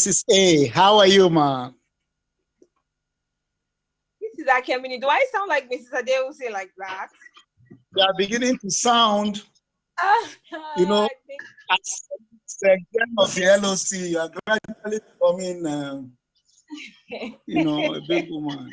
Mrs. A, how are you, ma? This is Akemini. Do I sound like Mrs. Adewuse like that? You are beginning to sound, you know, I think as secretary of the LOC, you are gradually becoming, a big woman.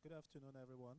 Good afternoon, everyone.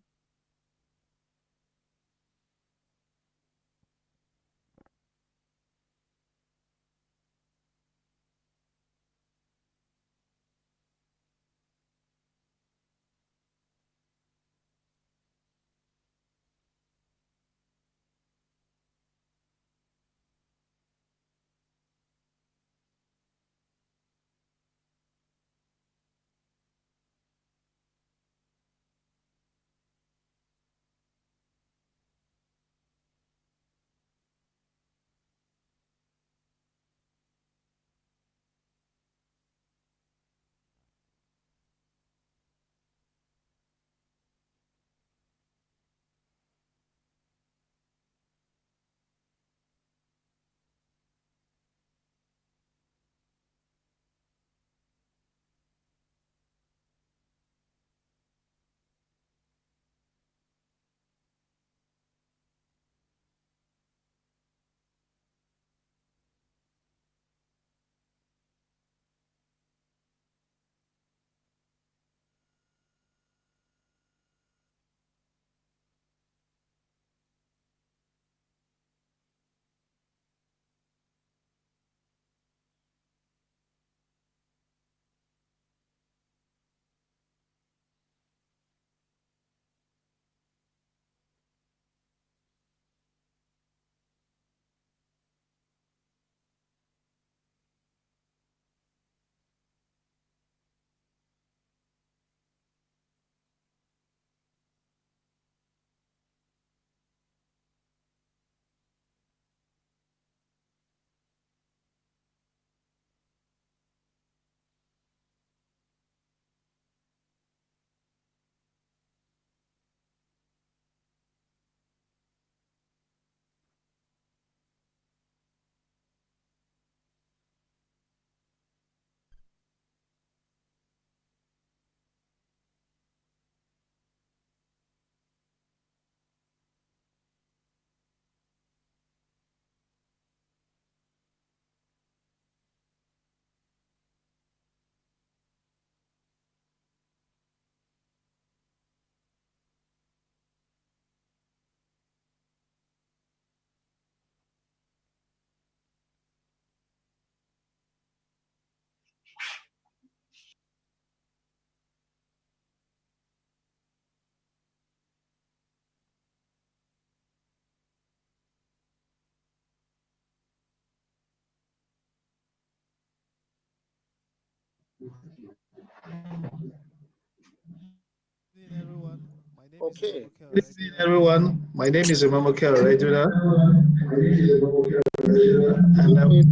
name is Okay. Emanuel Good evening, Reduna. everyone. My name is Emanuel Reduna.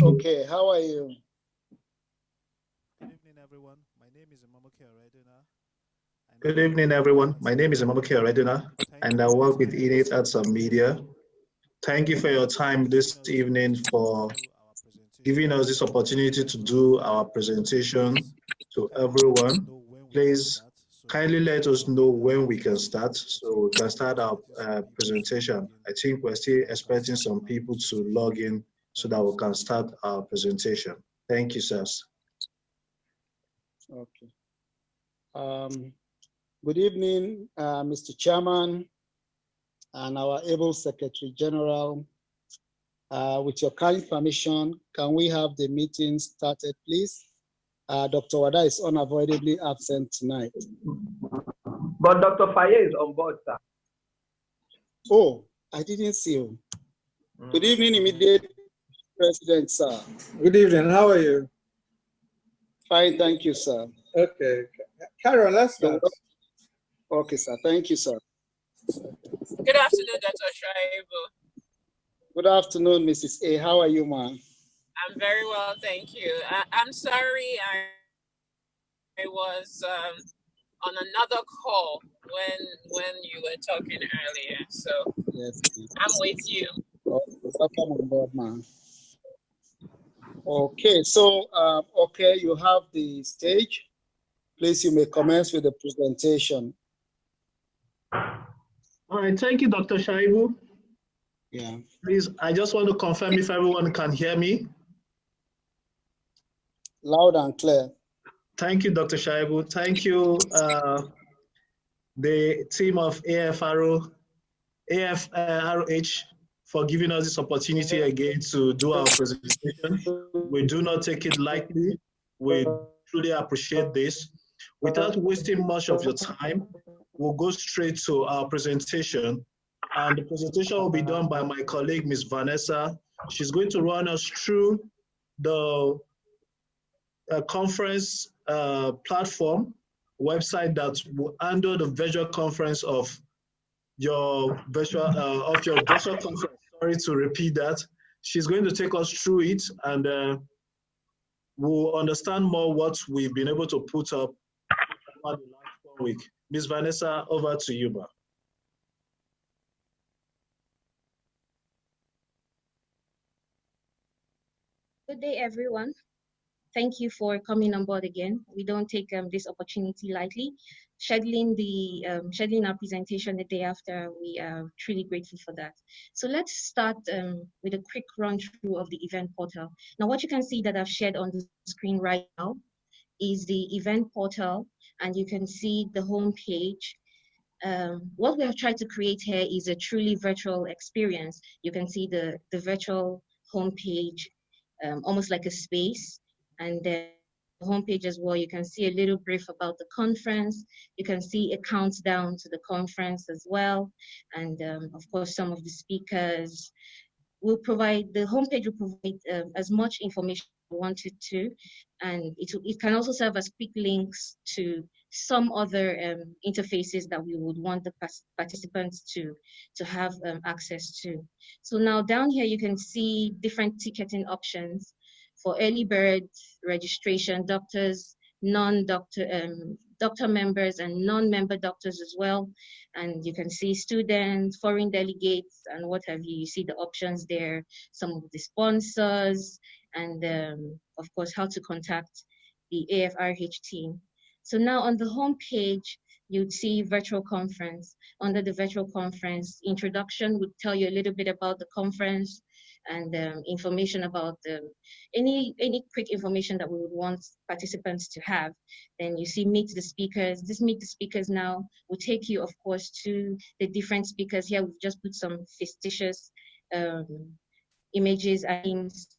Okay. How are you? Good evening, everyone. My name is Emanuel Reduna, and I Good work evening, with everyone. Innate My name is Emanuel Reduna, Thank and you I for your work with time this Innate Arts and evening Media. Thank you for your time for giving this us this evening opportunity to for do our giving presentation us this to opportunity to everyone. do our presentation Please to kindly let us everyone. know when we can Please start so we kindly can let start us our know when we can presentation. start I so think we we can are start our expecting some people to log presentation. in I think we're so still that we can expecting start some our people to presentation. log in so Thank that you we so can much. start our presentation. Thank you, sirs. Okay. Good evening, Mr. Chairman and our able Secretary General. With your kind permission, can we have the meeting started, please? Dr. Wada is unavoidably absent tonight. But Dr. Faye is on board, sir. Oh, I didn't see you. Good evening, immediate President, sir. Good evening. How are you? Fine, thank you, sir. Okay. Carol, let's start. Okay, sir. Thank you, sir. Good afternoon, Dr. Shaibu. Good afternoon, Mrs. A. How are you, ma'am? I'm very well, thank you. I'm sorry I was on another call when you were talking earlier, so Yes, please. I'm with you. Welcome on board, ma'am. Okay, so, okay, you have the stage. Please, you may commence with the presentation. All right, thank you, Dr. Shaibu. Yeah. Please, I just want to confirm if everyone can hear me. Loud and clear. Thank you, Dr. Shaibu. Thank you, the team of AFRH for giving us this opportunity again to do our presentation. We do not take it lightly. We truly appreciate this. Without wasting much of your time, we'll go straight to our presentation. And the presentation will be done by my colleague, Ms. Vanessa. She's going to run us through the conference platform website that will handle the virtual conference of your virtual conference. Sorry to repeat that. She's going to take us through it, and we'll understand more what we've been able to put up over the last 1 week. Ms. Vanessa, over to you, ma'am. Good day, everyone. Thank you for coming on board again. We don't take this opportunity lightly. Scheduling our presentation the day after, we are truly grateful for that. So let's start with a quick run through of the event portal. Now, what you can see that I've shared on the screen right now is the event portal, and you can see the home page. What we have tried to create here is a truly virtual experience. You can see the virtual homepage, almost like a space, and then the homepage as well. You can see a little brief about the conference. You can see a countdown to the conference as well, and of course some of the speakers. The homepage will provide as much information we want it to, and it can also serve as quick links to some other interfaces that we would want the participants to have access to. So now down here you can see different ticketing options for early bird registration, doctors, doctor members and non-member doctors as well. And you can see students, foreign delegates, and what have you. You see the options there, some of the sponsors, and of course, how to contact the AFRH team. So now on the home page, you'd see virtual conference. Under the virtual conference, introduction would tell you a little bit about the conference and information about any quick information that we would want participants to have. Then you see meet the speakers. This meet the speakers now will take you, of course, to the different speakers. Here we've just put some fictitious images and names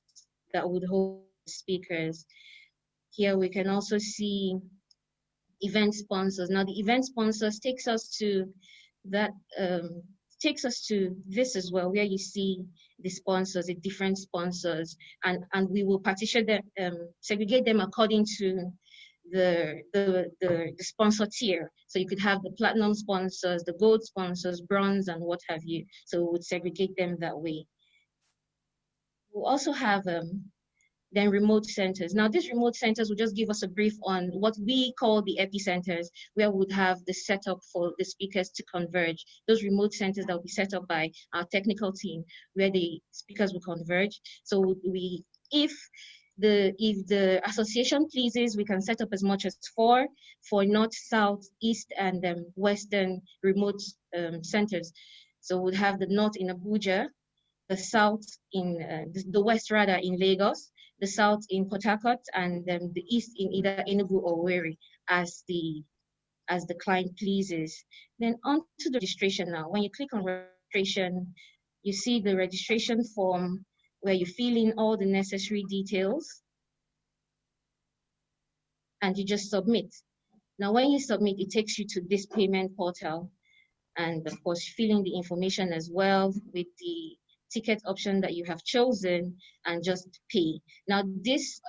that would hold speakers. Here we can also see event sponsors. Now the event sponsors takes us to this as well, where you see the sponsors, the different sponsors, and we will partition them, segregate them according to the sponsor tier. So you could have the platinum sponsors, the gold sponsors, bronze, and what have you. So we would segregate them that way. We'll also have then remote centers. Now, these remote centers will just give us a brief on what we call the epicenters, where we would have the setup for the speakers to converge. Those remote centers that will be set up by our technical team, where the speakers will converge. So if the association pleases, we can set up as much as four for north, south, east, and western remote centers. So we'd have the north in Abuja, the south in the west rather in Lagos, the south in Port Harcourt, and the east in either Enugu or Owerri as the client pleases. Then on to the registration now. When you click on registration, you see the registration form where you fill in all the necessary details and you just submit. Now, when you submit, it takes you to this payment portal, and of course, fill in the information as well with the ticket option that you have chosen and just pay. Now, this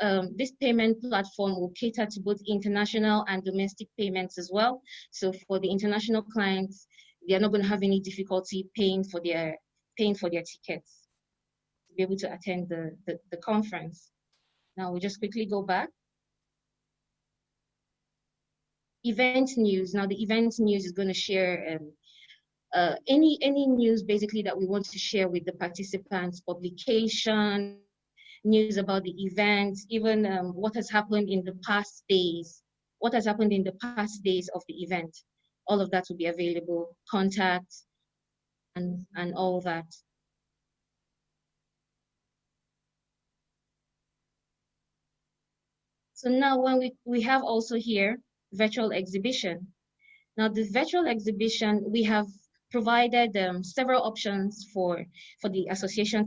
payment platform will cater to both international and domestic payments as well. So for the international clients, they are not going to have any difficulty paying for their tickets to be able to attend the conference. Now we'll just quickly go back. Event news. Now the event news is going to share any news basically that we want to share with the participants, publication, news about the event, even what has happened in the past days, of the event. All of that will be available, contact, and all that. So now when we have also here virtual exhibition. Now the virtual exhibition, we have provided several options for the association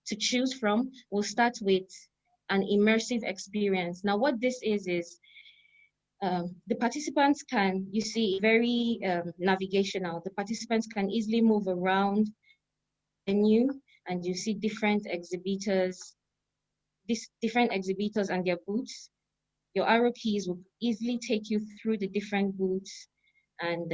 to choose from. We'll start with an immersive experience. Now what this is the participants can, you see, very navigational. The participants can easily move around the venue and you see different exhibitors and their booths. Your arrow keys will easily take you through the different booths, and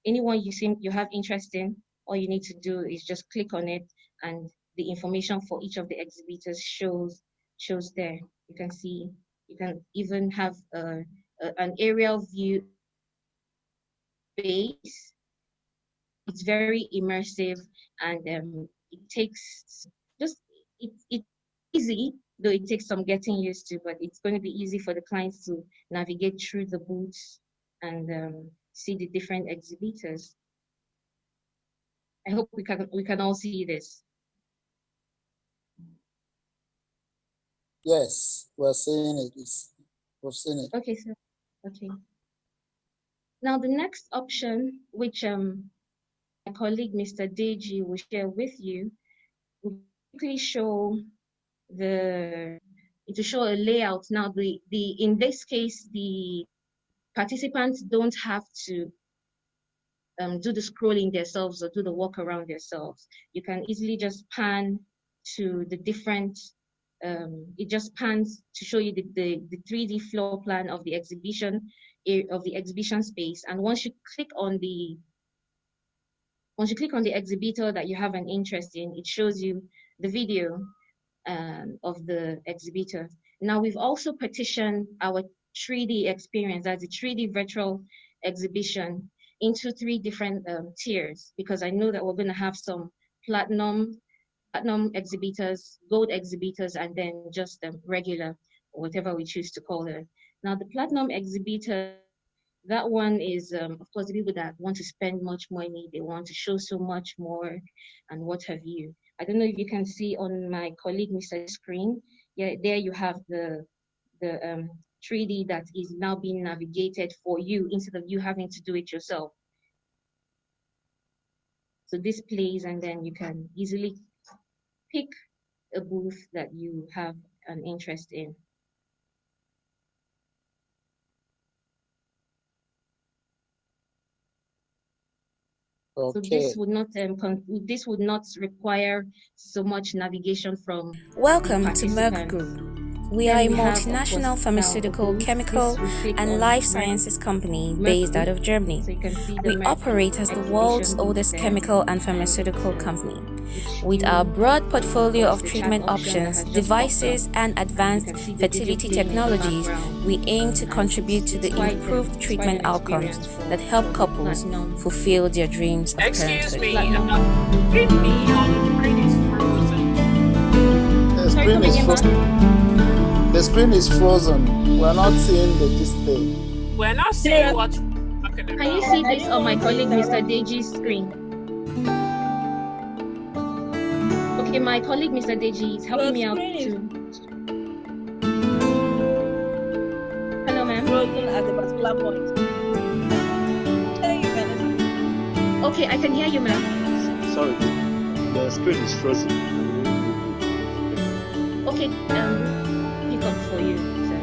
anyone you have interest in, all you need to do is just click on it and the information for each of the exhibitors shows there. You can see, you can even have an aerial view base. It's very immersive, and it takes it's easy, though it takes some getting used to, but it's going to be easy for the clients to navigate through the booths and see the different exhibitors. I hope we can all see this. Yes, we're seeing it. We've seen it. Okay, sir. Okay. Now the next option, which my colleague Mr. Deji will share with you, will quickly show a layout. Now in this case, the participants don't have to do the scrolling themselves or do the walk around themselves. You can easily just pan to the different, it just pans to show you the 3D floor plan of the exhibition space. And once you click on the exhibitor that you have an interest in, it shows you the video of the exhibitor. Now we've also partitioned our 3D experience as a 3D virtual exhibition into 3 different tiers, because I know that we're going to have some platinum exhibitors, gold exhibitors, and then just regular, or whatever we choose to call it. Now the platinum exhibitor, that one is, of course, the people that want to spend much money, they want to show so much more, and what have you. I don't know if you can see on my colleague Mr. screen. Yeah, there you have the 3D that is now being navigated for you instead of you having to do it yourself. So this plays, and then you can easily pick a booth that you have an interest in. Okay. So this would not require so much navigation from Welcome to Merck Group, We are a multinational pharmaceutical, chemical, and life sciences company based out of Germany. We operate as the world's oldest chemical and pharmaceutical company. With our broad portfolio of treatment options, devices, and advanced fertility technologies, we aim to contribute to the improved treatment outcomes that help couples fulfill their dreams of Excuse parenthood. me, the screen is frozen. The screen is frozen. We're not seeing the display. We're not seeing what you're talking about. Can you see this on my colleague Mr. Deji's screen? Okay, my colleague Mr. Deji is helping me out too. Hello, ma'am. Frozen at a particular point. Okay, I can hear you, ma'am. Sorry, the screen is frozen. Okay, pick up for you, sir.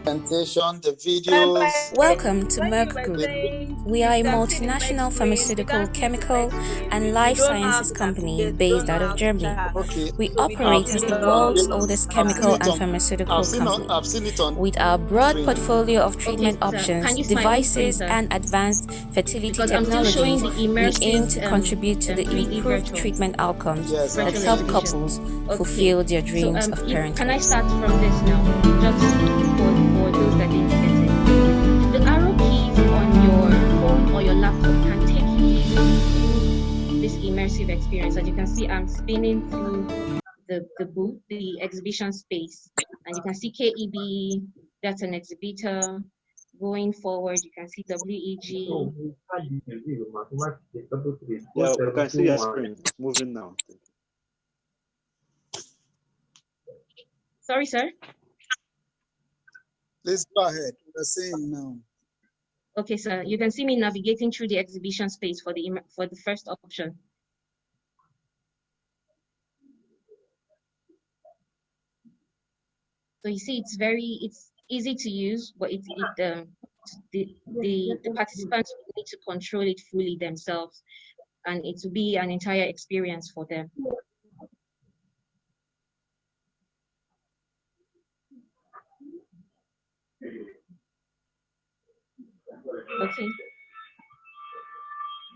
Presentation, the videos. Welcome to Merck Group. We are a multinational pharmaceutical, chemical, and life sciences company based out of Germany. We operate as the world's oldest chemical and pharmaceutical company. I've seen it on. With our broad portfolio of treatment options, devices, and advanced fertility technologies, we aim to contribute to the improved treatment outcomes that help couples fulfill their dreams of parenthood. Can I start from this now? Just for those that didn't get it. The arrow keys on your phone or your laptop can take you through this immersive experience. As you can see, I'm spinning through the booth, the exhibition space, and you can see KEB, that's an exhibitor. Going forward, you can see WEG. Yeah, we can see your screen moving now. Sorry, sir. Please go ahead. We're seeing now. Okay, sir. You can see me navigating through the exhibition space for the first option. So you see, it's easy to use, but the participants need to control it fully themselves, and it will be an entire experience for them. Okay.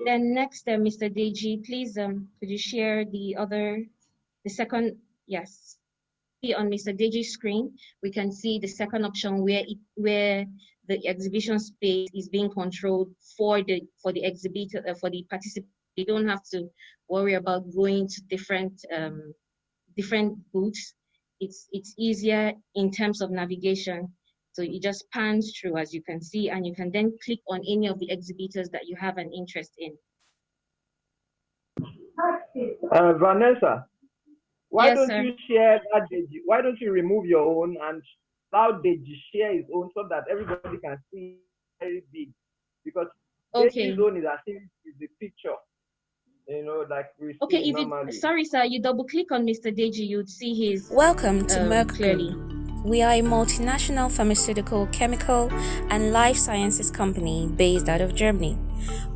Then next, Mr. Deji, please, could you share the second? Yes. On Mr. Deji's screen, we can see the second option where the exhibition space is being controlled for the exhibitor, for the participant. They don't have to worry about going to different booths. It's easier in terms of navigation. So it just pans through, as you can see, and you can then click on any of the exhibitors that you have an interest in. Vanessa, why Yes, don't sir. you share that Deji? Why don't you remove your own and allow Deji share his own so that everybody can see very big? Because Deji's own is as if it's the picture, you know, like we see normally. Sorry, sir, you double click on Mr. Deji, you'd see his Welcome to Merck clearly. Group. We are a multinational pharmaceutical, chemical, and life sciences company based out of Germany.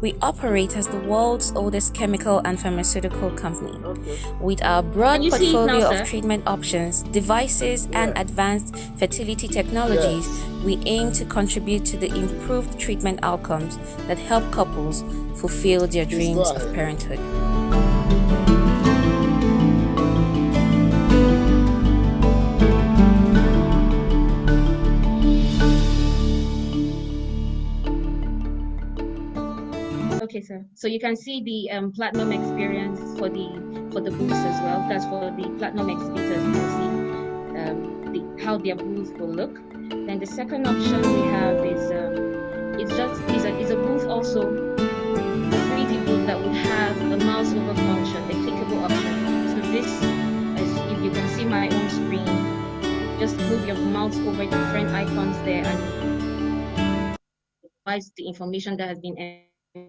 We operate as the world's oldest chemical and pharmaceutical company. With our broad portfolio of treatment options, devices, and advanced fertility technologies, we aim to contribute to the improved treatment outcomes that help couples fulfill their dreams of parenthood. Okay, sir. So you can see the platinum experience for the booths as well. That's for the platinum exhibitors. You can see how their booth will look. Then the second option we have is a booth also, a 3D booth that would have a mouse over function, a clickable option. So this, as if you can see my own screen, just move your mouse over different icons there and provides the information that has been entered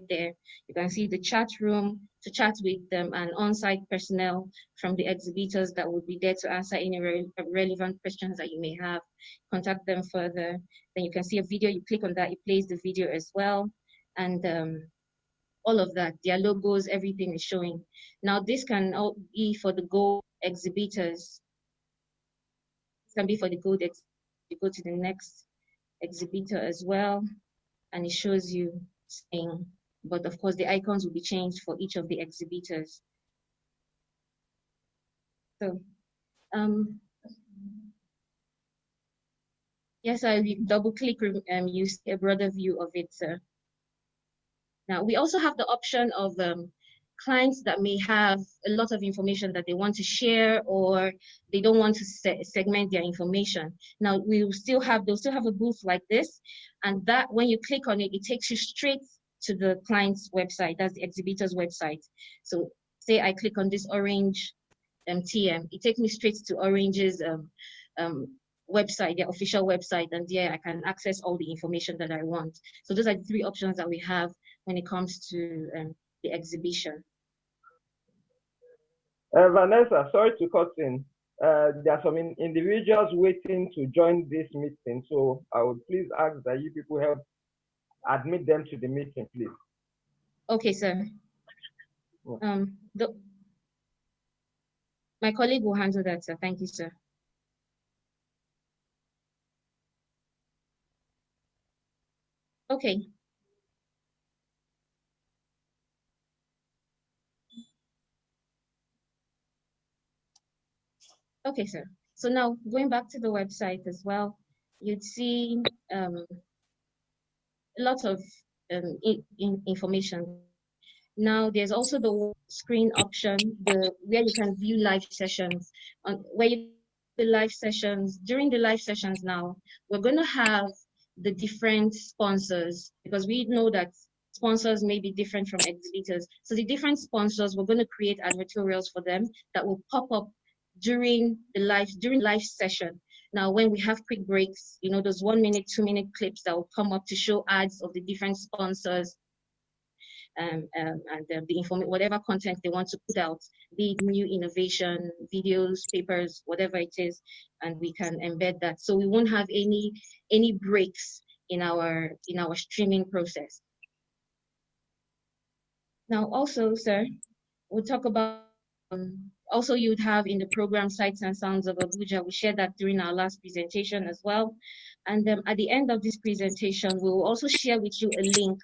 there. You can see the chat room to chat with an on-site personnel from the exhibitors that would be there to answer any relevant questions that you may have. Contact them further. Then you can see a video. You click on that, it plays the video as well, and all of that. Their logos, everything is showing. Now this can all be for the Go exhibitors can be for the good. You go to the next exhibitor as well, and it shows you saying, but of course the icons will be changed for each of the exhibitors. So, yes, I double click, you see a broader view of it, sir. Now, we also have the option of clients that may have a lot of information that they want to share, or they don't want to segment their information. Now, they'll still have a booth like this, and that when you click on it, it takes you straight to the client's website. That's the exhibitor's website. So say I click on this orange TM, it takes me straight to Orange's website, their official website, and there I can access all the information that I want. So those are the three options that we have when it comes to the exhibition. Vanessa, sorry to cut in. There are some individuals waiting to join this meeting, so I would please ask that you people help admit them to the meeting, please. Okay, sir. My colleague will handle that, sir. Thank you, sir. Okay. Okay, sir. So now going back to the website as well, you'd see a lot of information. Now there's also the screen option, where you can view live sessions. Where you the live sessions, during the live sessions now, we're going to have the different sponsors, because we know that sponsors may be different from exhibitors. So the different sponsors, we're going to create advertorials for them that will pop up during live session. Now, when we have quick breaks, you know, those 1 minute, 2 minute clips that will come up to show ads of the different sponsors, and whatever content they want to put out, be it new innovation, videos, papers, whatever it is, and we can embed that. So we won't have any breaks in our streaming process. Now, also, sir, we'll talk about also you'd have in the program Sights and Sounds of Abuja. We shared that during our last presentation as well. And at the end of this presentation, we will also share with you a link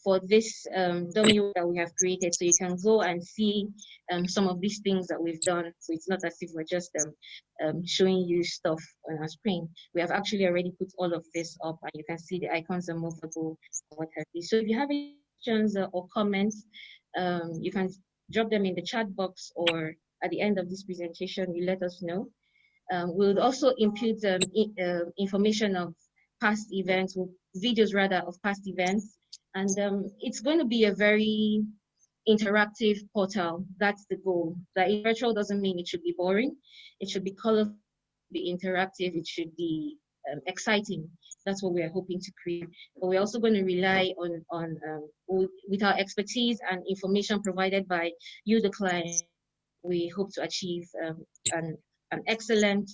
for this dummy that we have created, so you can go and see some of these things that we've done. So it's not as if we're just showing you stuff on our screen. We have actually already put all of this up, and you can see the icons are movable, what have you. So if you have any questions or comments, you can drop them in the chat box, or at the end of this presentation, you let us know. We'll also input information of past events, videos rather, of past events. And it's going to be a very interactive portal. That's the goal. That virtual doesn't mean it should be boring. It should be colorful, be interactive. It should be exciting. That's what we are hoping to create. But we're also going to rely on with our expertise and information provided by you, the client. We hope to achieve an excellent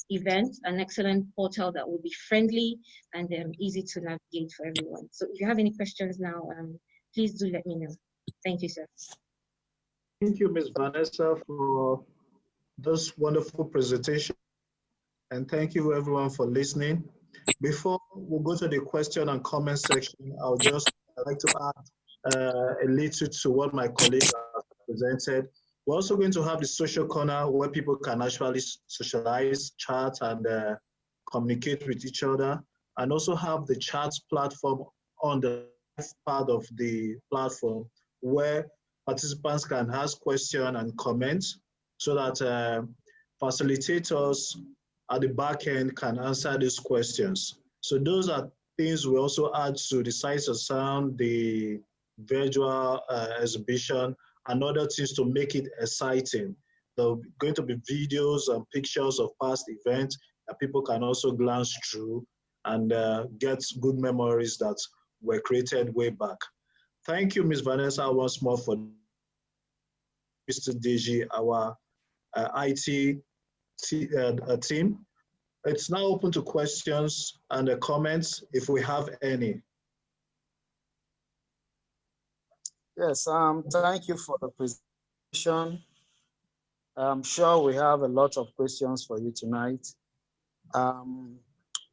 event, an excellent portal that will be friendly and easy to navigate for everyone. So if you have any questions now, please do let me know. Thank you, sir. Thank you, Ms. Vanessa, for this wonderful presentation. And thank you everyone for listening. Before we go to the question and comment section, I'd like to add a little to what my colleague has presented. We're also going to have the social corner where people can actually socialize, chat, and communicate with each other, and also have the chat platform on the left part of the platform where participants can ask questions and comments, so that facilitators at the back end can answer these questions. So those are things we also add to the Sights and Sound, the virtual exhibition, and other things to make it exciting. There are going to be videos and pictures of past events that people can also glance through and get good memories that were created way back. Thank you, Ms. Vanessa, once more for Mr. Deji, our IT team. It's now open to questions and comments if we have any. Yes, thank you for the presentation. I'm sure we have a lot of questions for you tonight.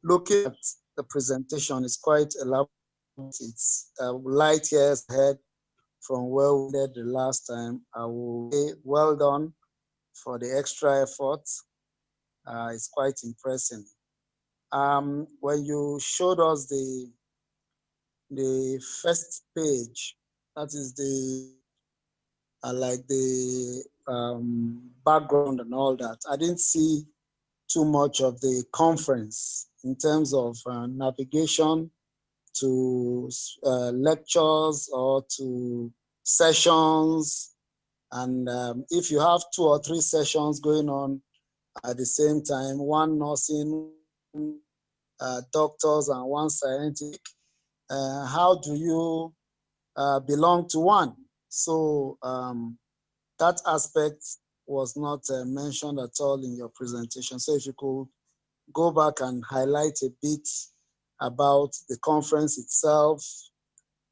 Looking at the presentation is quite elaborate. It's light years ahead from where we did the last time. I will say well done for the extra effort. It's quite impressive. When you showed us the first page, that is the like the background and all that, I didn't see too much of the conference in terms of navigation to lectures or to sessions. And if you have 2 or 3 sessions going on at the same time, one nursing, doctors, and one scientific, how do you belong to one? So that aspect was not mentioned at all in your presentation. So if you could go back and highlight a bit about the conference itself,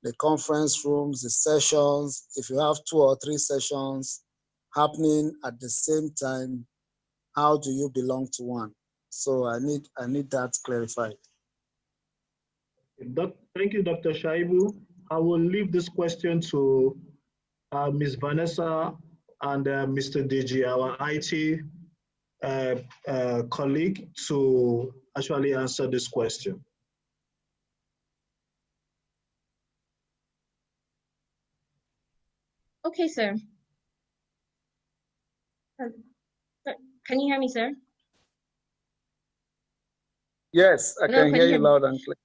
the conference rooms, the sessions. If you have 2 or 3 sessions happening at the same time, how do you belong to one? So I need that clarified. Thank you, Dr. Shaibu. I will leave this question to Ms. Vanessa and Mr. Deji, our IT colleague, to actually answer this question. Okay, sir. Can you hear me, sir? Yes, I can hear you loud and clear.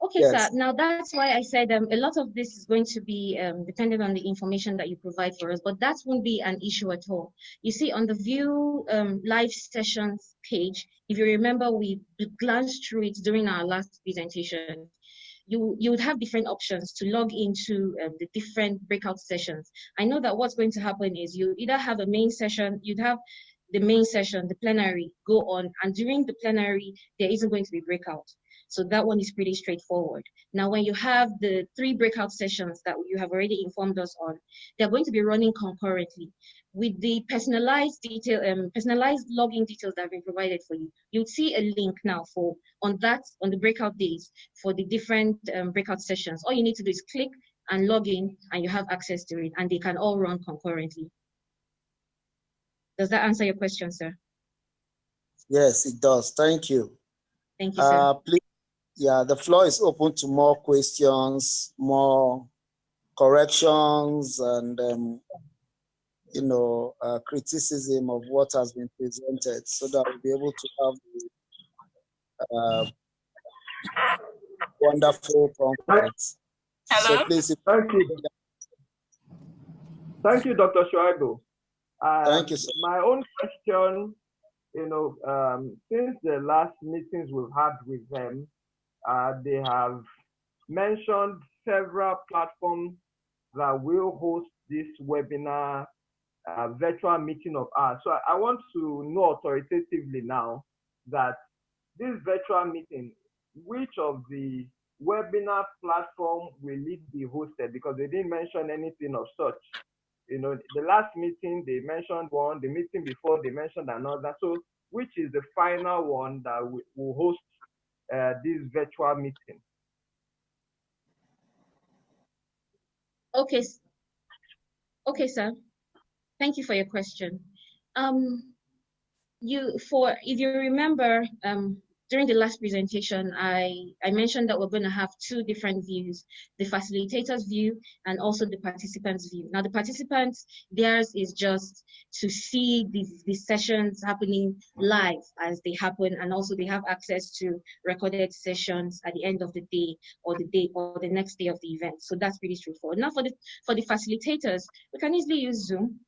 Okay, yes. Sir. Now that's why I said a lot of this is going to be dependent on the information that you provide for us, but that won't be an issue at all. You see, on the view live sessions page, if you remember, we glanced through it during our last presentation. You would have different options to log into the different breakout sessions. I know that what's going to happen is you either have a main session, you'd have the main session, the plenary, go on, and during the plenary, there isn't going to be breakout. So that one is pretty straightforward. Now, when you have the 3 breakout sessions that you have already informed us on, they're going to be running concurrently. With the personalized personalized login details that have been provided for you, you'd see a link now on the breakout days for the different breakout sessions. All you need to do is click and log in, and you have access to it, and they can all run concurrently. Does that answer your question, sir? Yes, it does. Thank you. Thank you, sir. Please. Yeah, the floor is open to more questions, more corrections, and criticism of what has been presented, so that we'll be able to have the wonderful conference. Hello? So please, Thank you, Dr. Shuaibu. Thank you, sir. My own question, since the last meetings we've had with them, they have mentioned several platforms that will host this webinar virtual meeting of ours. So I want to know authoritatively now that this virtual meeting, which of the webinar platform will it be hosted? Because they didn't mention anything of such. The last meeting they mentioned one, the meeting before they mentioned another. So which is the final one that will host this virtual meeting? Okay, sir. Thank you for your question. If you remember, during the last presentation, I mentioned that we're going to have 2 different views, the facilitator's view and also the participant's view. Now, the participants, theirs is just to see these sessions happening live as they happen, and also they have access to recorded sessions at the end of the day or the next day of the event. So that's pretty straightforward. Now, for the facilitators, we can easily use Zoom.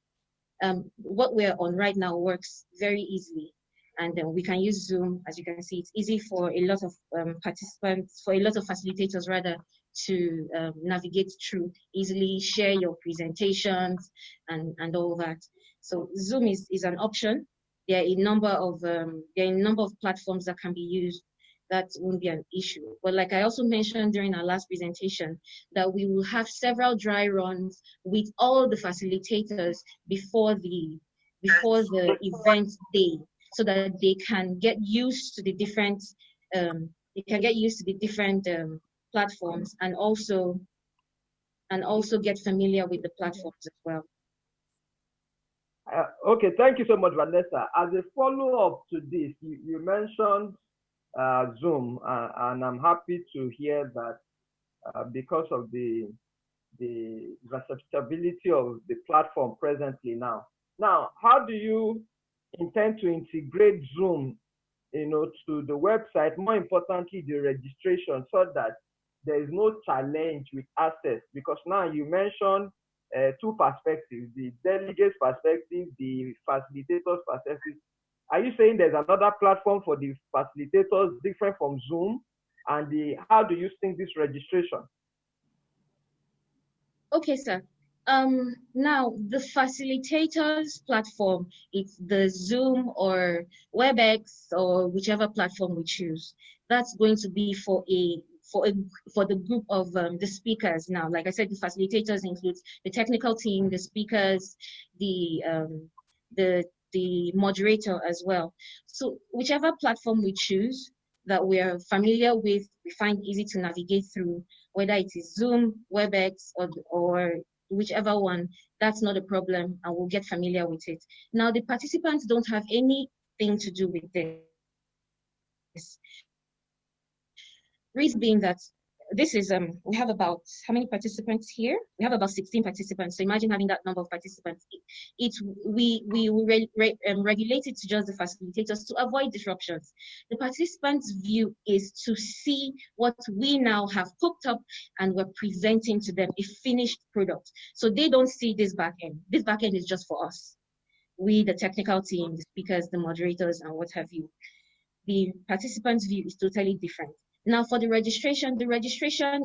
What we're on right now works very easily. And we can use Zoom. As you can see, it's easy for a lot of participants, for a lot of facilitators rather, to navigate through easily, share your presentations and all that. So Zoom is an option. There are a number of platforms that can be used. That won't be an issue. But like I also mentioned during our last presentation, that we will have several dry runs with all the facilitators before the event day. so that they can get used to the different platforms, and also get familiar with the platforms as well. Okay, thank you so much, Vanessa. As a follow-up to this, you mentioned Zoom, and I'm happy to hear that because of the versatility of the platform presently now. Now, how do you intend to integrate Zoom, to the website, more importantly, the registration, so that there is no challenge with access? Because now you mentioned two perspectives, the delegates perspective, the facilitators perspective. Are you saying there's another platform for the facilitators different from Zoom? And how do you think this registration? Okay, sir. Now the facilitators platform, it's the Zoom or WebEx or whichever platform we choose. That's going to be for the group of the speakers. Now, like I said, the facilitators includes the technical team, the speakers, the moderator as well. So whichever platform we choose that we are familiar with, we find easy to navigate through, whether it is Zoom, WebEx, or whichever one, that's not a problem, and we'll get familiar with it. Now, the participants don't have anything to do with this. Reason being that this is, we have about, how many participants here? We have about 16 participants. So imagine having that number of participants. We regulate it to just the facilitators to avoid disruptions. The participants' view is to see what we now have cooked up and we're presenting to them, a finished product. So they don't see this back end. This back end is just for us. We, the technical team, the speakers, the moderators, and what have you. The participants' view is totally different. Now, for the registration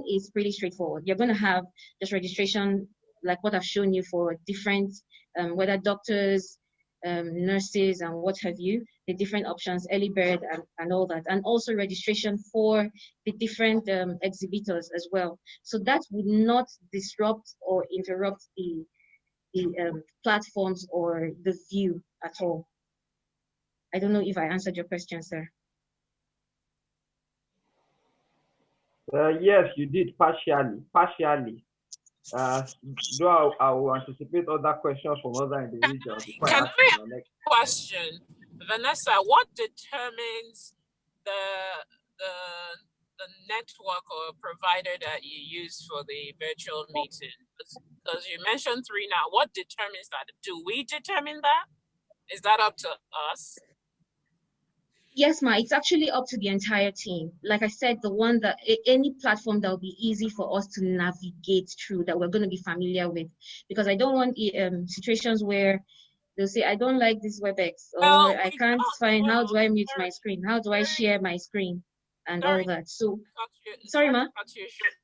is pretty straightforward. You're going to have just registration like what I've shown you for different, whether doctors, nurses, and what have you, the different options, early bird, and all that. And also registration for the different exhibitors as well. So that would not disrupt or interrupt the platforms or the view at all. I don't know if I answered your question, sir. Yes, you did, partially. Though I will anticipate other questions from other individuals. Can I ask a question? Vanessa, what determines the network or provider that you use for the virtual meeting? Because you mentioned 3 now. What determines that? Do we determine that? Is that up to us? Yes, Ma, it's actually up to the entire team. Like I said, the one that any platform that will be easy for us to navigate through, that we're going to be familiar with, because I don't want situations where they'll say, I don't like this WebEx, or I can't find, how do I mute my screen? How do I share my screen? And all that. So, sorry, Ma.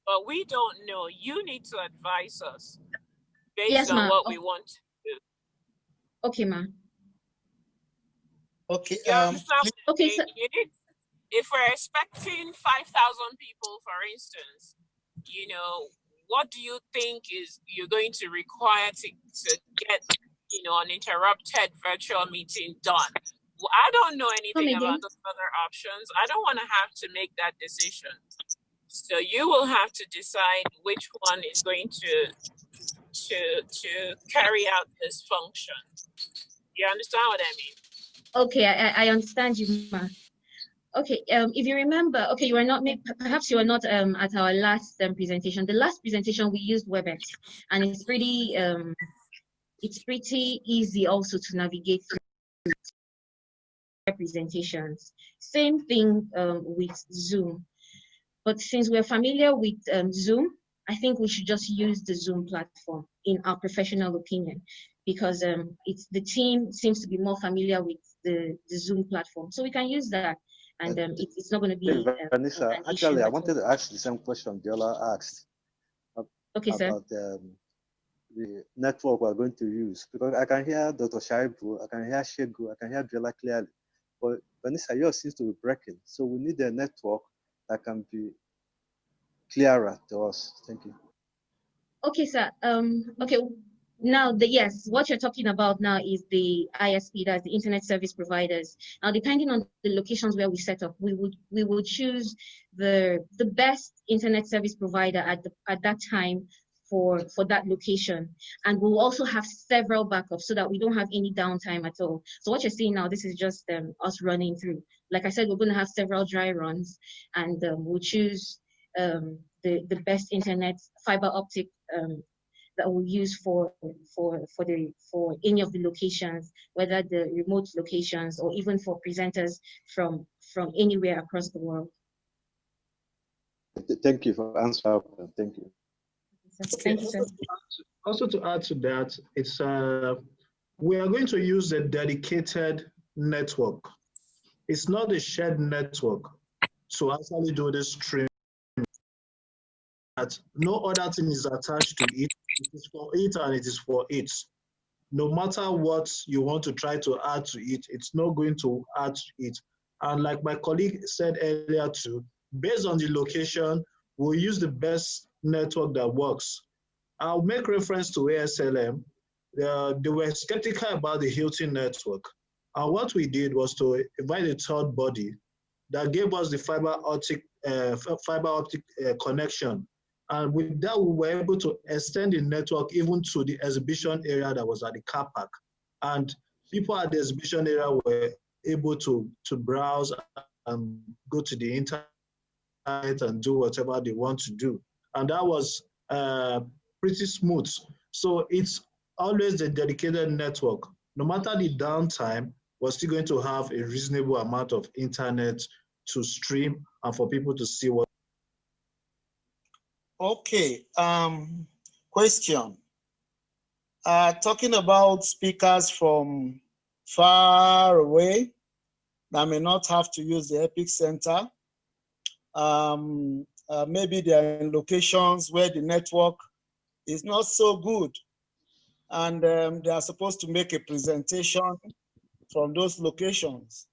But we don't know. You need to advise us based yes, on what we want to do. Okay, Ma. Okay. Okay, so if we're expecting 5,000 people, for instance, what do you think is you're going to require to get, an uninterrupted virtual meeting done? Well, I don't know anything about those other options. I don't want to have to make that decision. So you will have to decide which one is going to carry out this function. You understand what I mean? Okay, I understand you, Ma. Okay, if you remember, okay, you are not, perhaps you are not at our last presentation. The last presentation we used WebEx, and it's pretty easy also to navigate through presentations. Same thing with Zoom. But since we're familiar with Zoom, I think we should just use the Zoom platform, in our professional opinion, because it's the team seems to be more familiar with the Zoom platform. So we can use that, and it's not going to be Vanessa, actually, I wanted to ask the same question Diola asked. Okay, about sir. The network we're going to use, because I can hear Dr. Shaibu, I can hear Shegu, I can hear Diola clearly. But Vanessa, yours seems to be breaking. So we need a network that can be clearer to us. Thank you. Okay, sir. Okay, Now, yes, what you're talking about now is the ISP, that's the internet service providers. Now, depending on the locations where we set up, we would choose the best internet service provider at that time for that location, and we'll also have several backups so that we don't have any downtime at all. So what you're seeing now, this is just us running through. Like I said, we're going to have several dry runs, and we'll choose the best internet fiber optic that we'll use for any of the locations, whether the remote locations or even for presenters from anywhere across the world. Thank you for answering. Thank you. Thank you, sir. Also to add to that, it's we are going to use a dedicated network. It's not a shared network to actually do this stream. That no other thing is attached to it. It is for it and it is for it. No matter what you want to try to add to it, it's not going to add to it. And like my colleague said earlier too, based on the location, we'll use the best network that works. I'll make reference to ASLM. They were skeptical about the Hilton network. And what we did was to invite a third body that gave us the fiber optic connection. And with that, we were able to extend the network even to the exhibition area that was at the car park. And people at the exhibition area were able to browse and go to the internet and do whatever they want to do. And that was pretty smooth. So it's always a dedicated network. No matter the downtime, we're still going to have a reasonable amount of internet to stream and for people to see what. Okay, question. Talking about speakers from far away that may not have to use the Epic Center. Maybe they're in locations where the network is not so good, and they are supposed to make a presentation from those locations.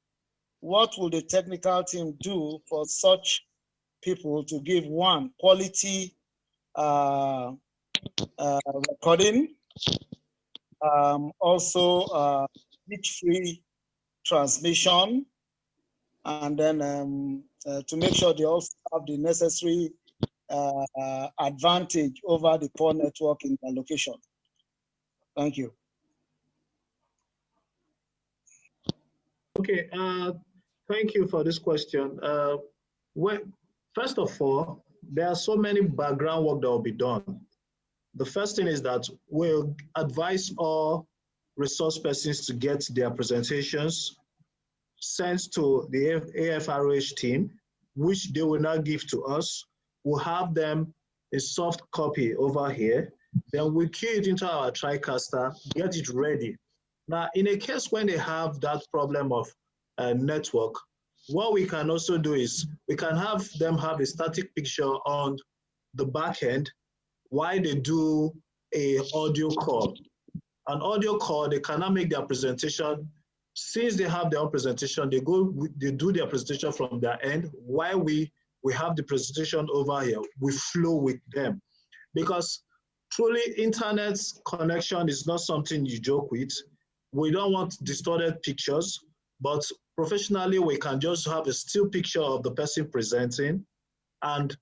What will the technical team do for such people to give one quality recording, also glitch-free transmission, and then to make sure they also have the necessary advantage over the poor network in their location? Thank you. Okay, thank you for this question. First of all, there are so many background work that will be done. The first thing is that we'll advise all resource persons to get their presentations sent to the AFRH team, which they will not give to us. We'll have them a soft copy over here. Then we key it into our TriCaster, get it ready. Now, in a case when they have that problem of network, what we can also do is we can have them have a static picture on the back end while they do a audio call. An audio call, they cannot make their presentation. Since they have their own presentation, they do their presentation from their end while we have the presentation over here. We flow with them. Because truly, internet connection is not something you joke with. We don't want distorted pictures, but professionally, we can just have a still picture of the person presenting and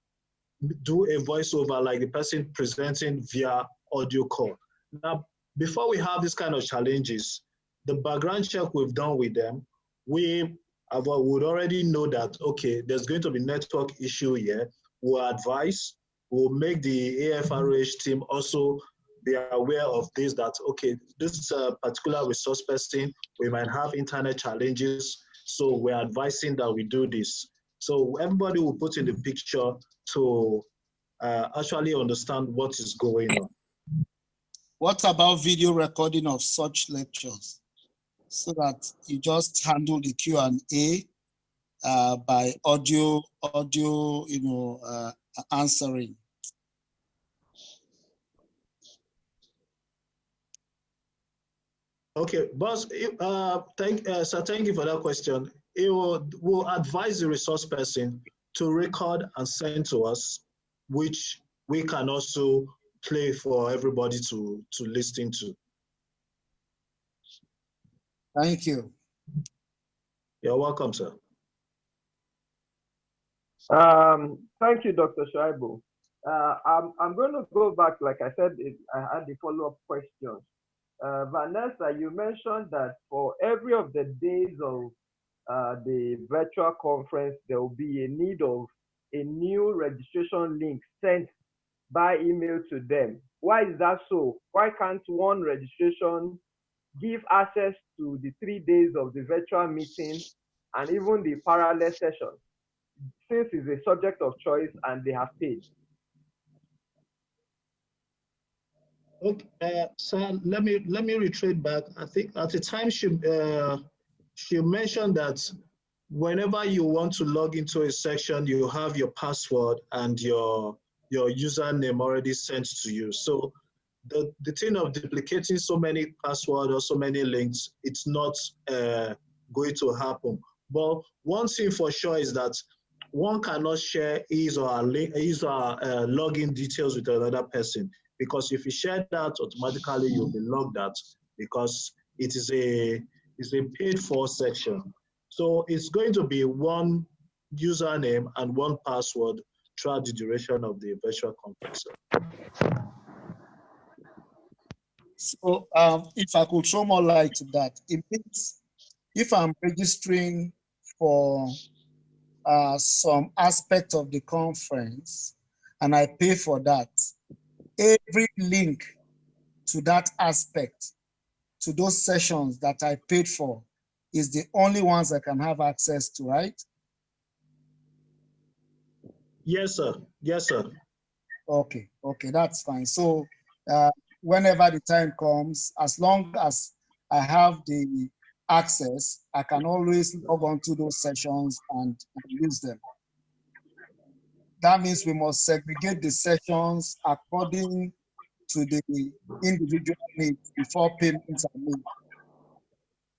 do a voiceover like the person presenting via audio call. Now, before we have this kind of challenges, the background check we've done with them, we would already know that, okay, there's going to be network issue here. We'll advise, we'll make the AFRH team also be aware of this, that, okay, this particular resource person, we might have internet challenges, so we're advising that we do this. So everybody will put in the picture to actually understand what is going on. What about video recording of such lectures, so that you just handle the Q&A by audio, answering? Okay, boss, thank you for that question. We'll advise the resource person to record and send to us, which we can also play for everybody to listen to. Thank you. You're welcome, sir. Thank you, Dr. Shaibu. I'm going to go back, like I said, I had the follow-up questions. Vanessa, you mentioned that for every of the days of the virtual conference, there will be a need of a new registration link sent by email to them. Why is that so? Why can't one registration give access to the 3 days of the virtual meeting and even the parallel session, since it's a subject of choice and they have paid? Okay, so let me retrace back. I think at the time she mentioned that whenever you want to log into a section, you have your password and your username already sent to you. So the thing of duplicating so many passwords or so many links, it's not going to happen. But one thing for sure is that one cannot share his or her login details with another person, because if you share that, automatically you'll be logged out, because it is a paid for section. So it's going to be one username and one password throughout the duration of the virtual conference. So if I could throw more light to that, it means if I'm registering for some aspect of the conference and I pay for that, every link to that aspect, to those sessions that I paid for, is the only ones I can have access to, right? Yes, sir. Yes, sir. Okay, that's fine. So whenever the time comes, as long as I have the access, I can always log on to those sessions and use them. That means we must segregate the sessions according to the individual needs before payments are made.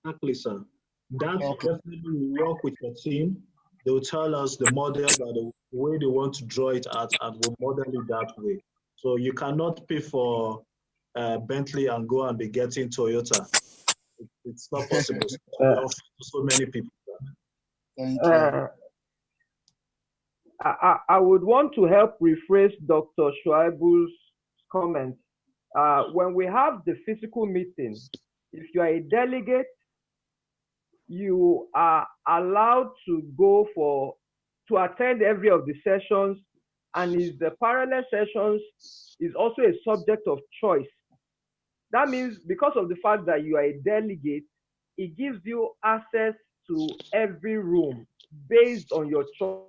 Exactly, sir. That definitely will work with your team. They will tell us the model, the way they want to draw it out, and we'll model it that way. So you cannot pay for Bentley and go and be getting Toyota. It's not possible. So many people. Thank you. I would want to help rephrase Dr. Shuaibu's comment. When we have the physical meeting, if you are a delegate, you are allowed to attend every of the sessions, and is the parallel sessions is also a subject of choice. That means because of the fact that you are a delegate, it gives you access to every room based on your choice.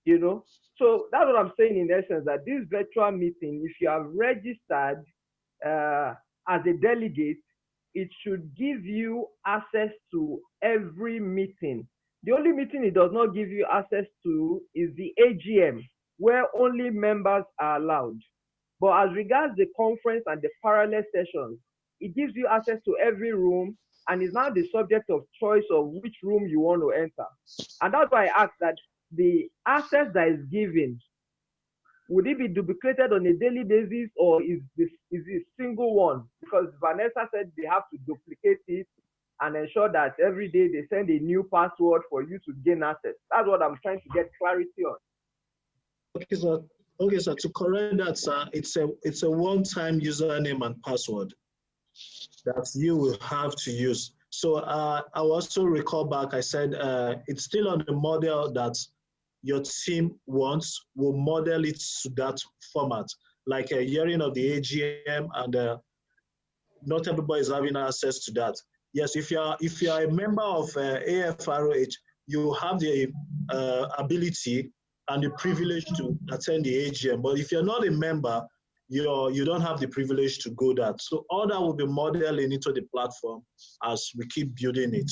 You know, so that's what I'm saying in essence, that this virtual meeting, if you have registered as a delegate, it should give you access to every meeting. The only meeting it does not give you access to is the AGM, where only members are allowed. But as regards the conference and the parallel sessions, it gives you access to every room and is now the subject of choice of which room you want to enter. And that's why I asked that the access that is given, would it be duplicated on a daily basis, or is it a single one? Because Vanessa said they have to duplicate it and ensure that every day they send a new password for you to gain access. That's what I'm trying to get clarity on. Okay, sir. Okay, sir. To correct that, sir, it's a one-time username and password that you will have to use. So I also recall back, I said it's still on the model that your team wants. We'll model it to that format, like a hearing of the AGM, and not everybody is having access to that. Yes, if you are a member of AFRH, you have the ability and the privilege to attend the AGM. But if you're not a member, you don't have the privilege to go that. So all that will be modeling into the platform as we keep building it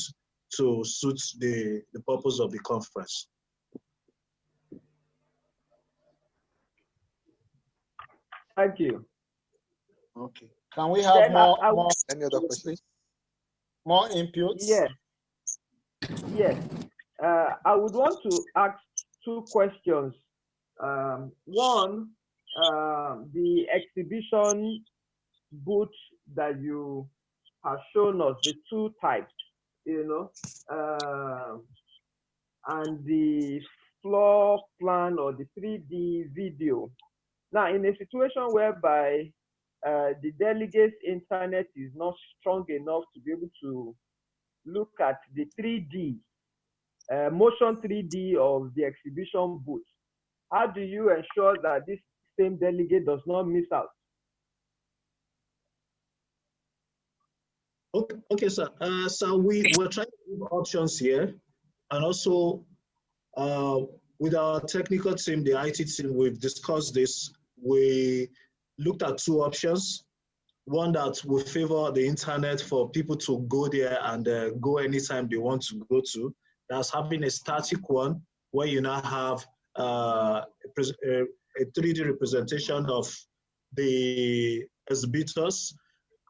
to suit the purpose of the conference. Thank you. Okay. Can we have more any other questions? More inputs? Yes. Yes. I would want to ask two questions. One, the exhibition booth that you have shown us, the two types, and the floor plan or the 3D video. Now, in a situation whereby the delegates' internet is not strong enough to be able to look at the 3D, motion 3D of the exhibition booth, how do you ensure that this same delegate does not miss out? Okay, sir. So we're trying to give options here, and also with our technical team, the IT team, we've discussed this. We looked at two options. One that will favor the internet for people to go there and go anytime they want to go to. That's having a static one where you now have a 3D representation of the exhibitors,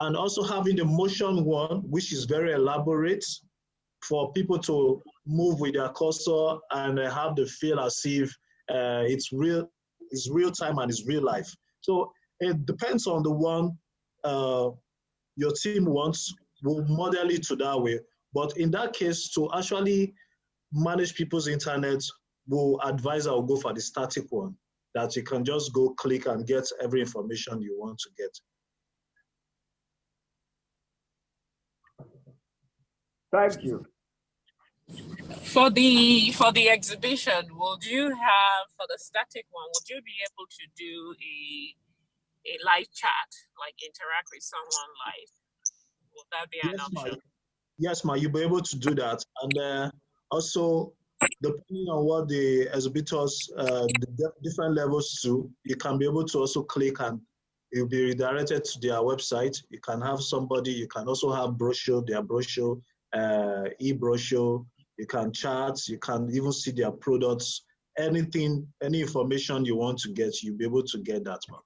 and also having the motion one, which is very elaborate for people to move with their cursor and have the feel as if it's real time and it's real life. So it depends on the one your team wants. We'll model it to that way. But in that case, to actually manage people's internet, we'll advise I'll go for the static one, that you can just go click and get every information you want to get. Thank you. For the exhibition, would you have, for the static one, would you be able to do a live chat, like interact with someone live? Would that be an option? Yes, ma, you'll be able to do that. And also, depending on what the exhibitors, the different levels to, you can be able to also click and you'll be redirected to their website. You can have somebody, you can also have brochure, their brochure, e-brochure, you can chat, you can even see their products, anything, any information you want to get, you'll be able to get that, ma'am.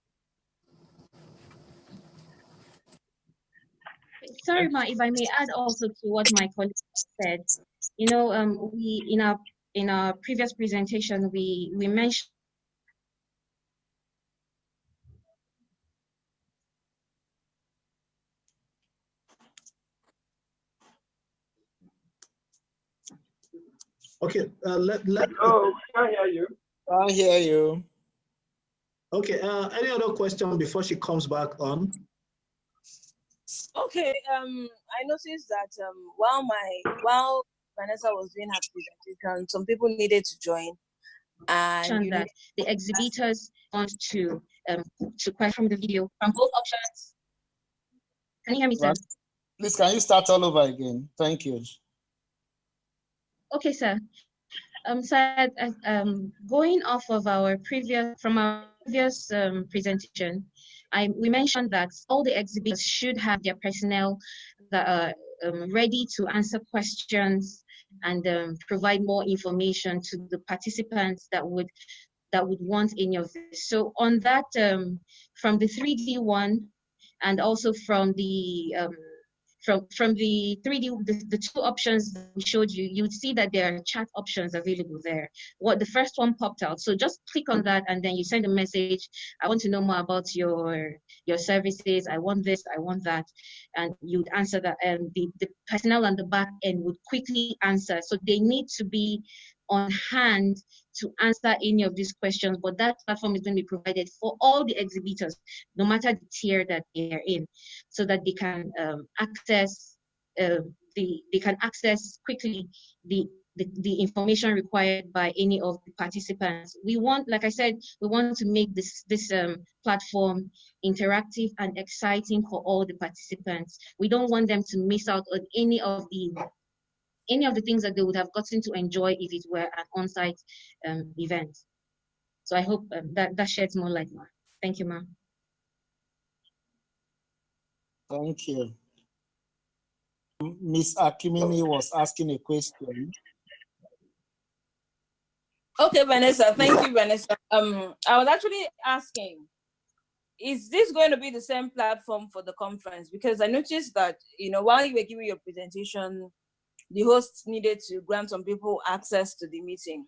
Sorry, Ma, if I may add also to what my colleague said. You know, we in our previous presentation we mentioned Okay, Oh, can't hear you. I hear you. Okay, any other question before she comes back on? Okay, I noticed that while Vanessa was doing her presentation, some people needed to join, and that the exhibitors want to question from the video from both options. Can you hear me, sir? Please, can you start all over again? Thank you. Okay, sir. Sir, going off of our previous presentation, we mentioned that all the exhibitors should have their personnel that are ready to answer questions and provide more information to the participants that would want any of this. So on that, from the 3D one, and also from the from the 3D, the two options that we showed you, you'd see that there are chat options available there. What the first one popped out. So just click on that and then you send a message. I want to know more about your services. I want this, I want that. And you'd answer that. And the personnel on the back end would quickly answer. So they need to be on hand to answer any of these questions, but that platform is going to be provided for all the exhibitors, no matter the tier that they are in, so that they can access quickly the information required by any of the participants. We want, like I said, we want to make this platform interactive and exciting for all the participants. We don't want them to miss out on any of the things that they would have gotten to enjoy if it were an on-site event. So I hope that sheds more light, ma'am. Thank you, ma'am. Thank you. Ms. Akimini was asking a question. Okay, Vanessa, thank you, Vanessa. I was actually asking, is this going to be the same platform for the conference? Because I noticed that, while you were giving your presentation, the host needed to grant some people access to the meeting.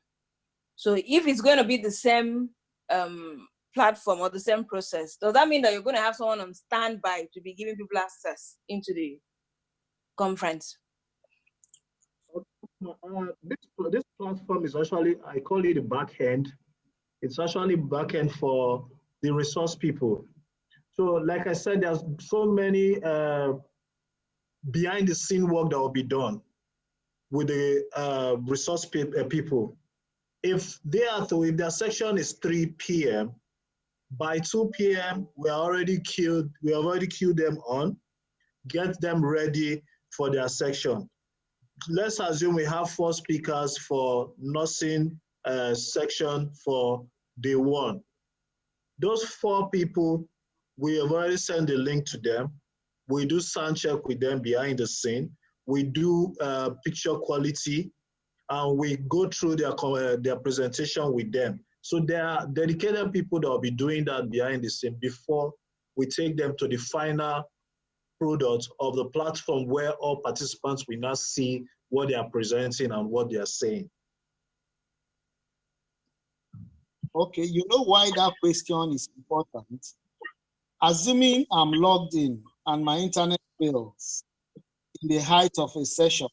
So if it's going to be the same platform or the same process? Does that mean that you're going to have someone on standby to be giving people access into the conference? This platform is actually, I call it the back end. It's actually back end for the resource people. So like I said, there's so many behind the scene work that will be done with the resource people. If their section is 3 p.m., by 2 p.m., we have already queued them on, get them ready for their section. Let's assume we have 4 speakers for nursing section for day 1. Those 4 people, we have already sent the link to them. We do sound check with them behind the scene. We do picture quality, and we go through their presentation with them. So there are dedicated people that will be doing that behind the scene before we take them to the final product of the platform, where all participants will now see what they are presenting and what they are saying. Okay, you know why that question is important? Assuming I'm logged in and my internet fails in the height of a session,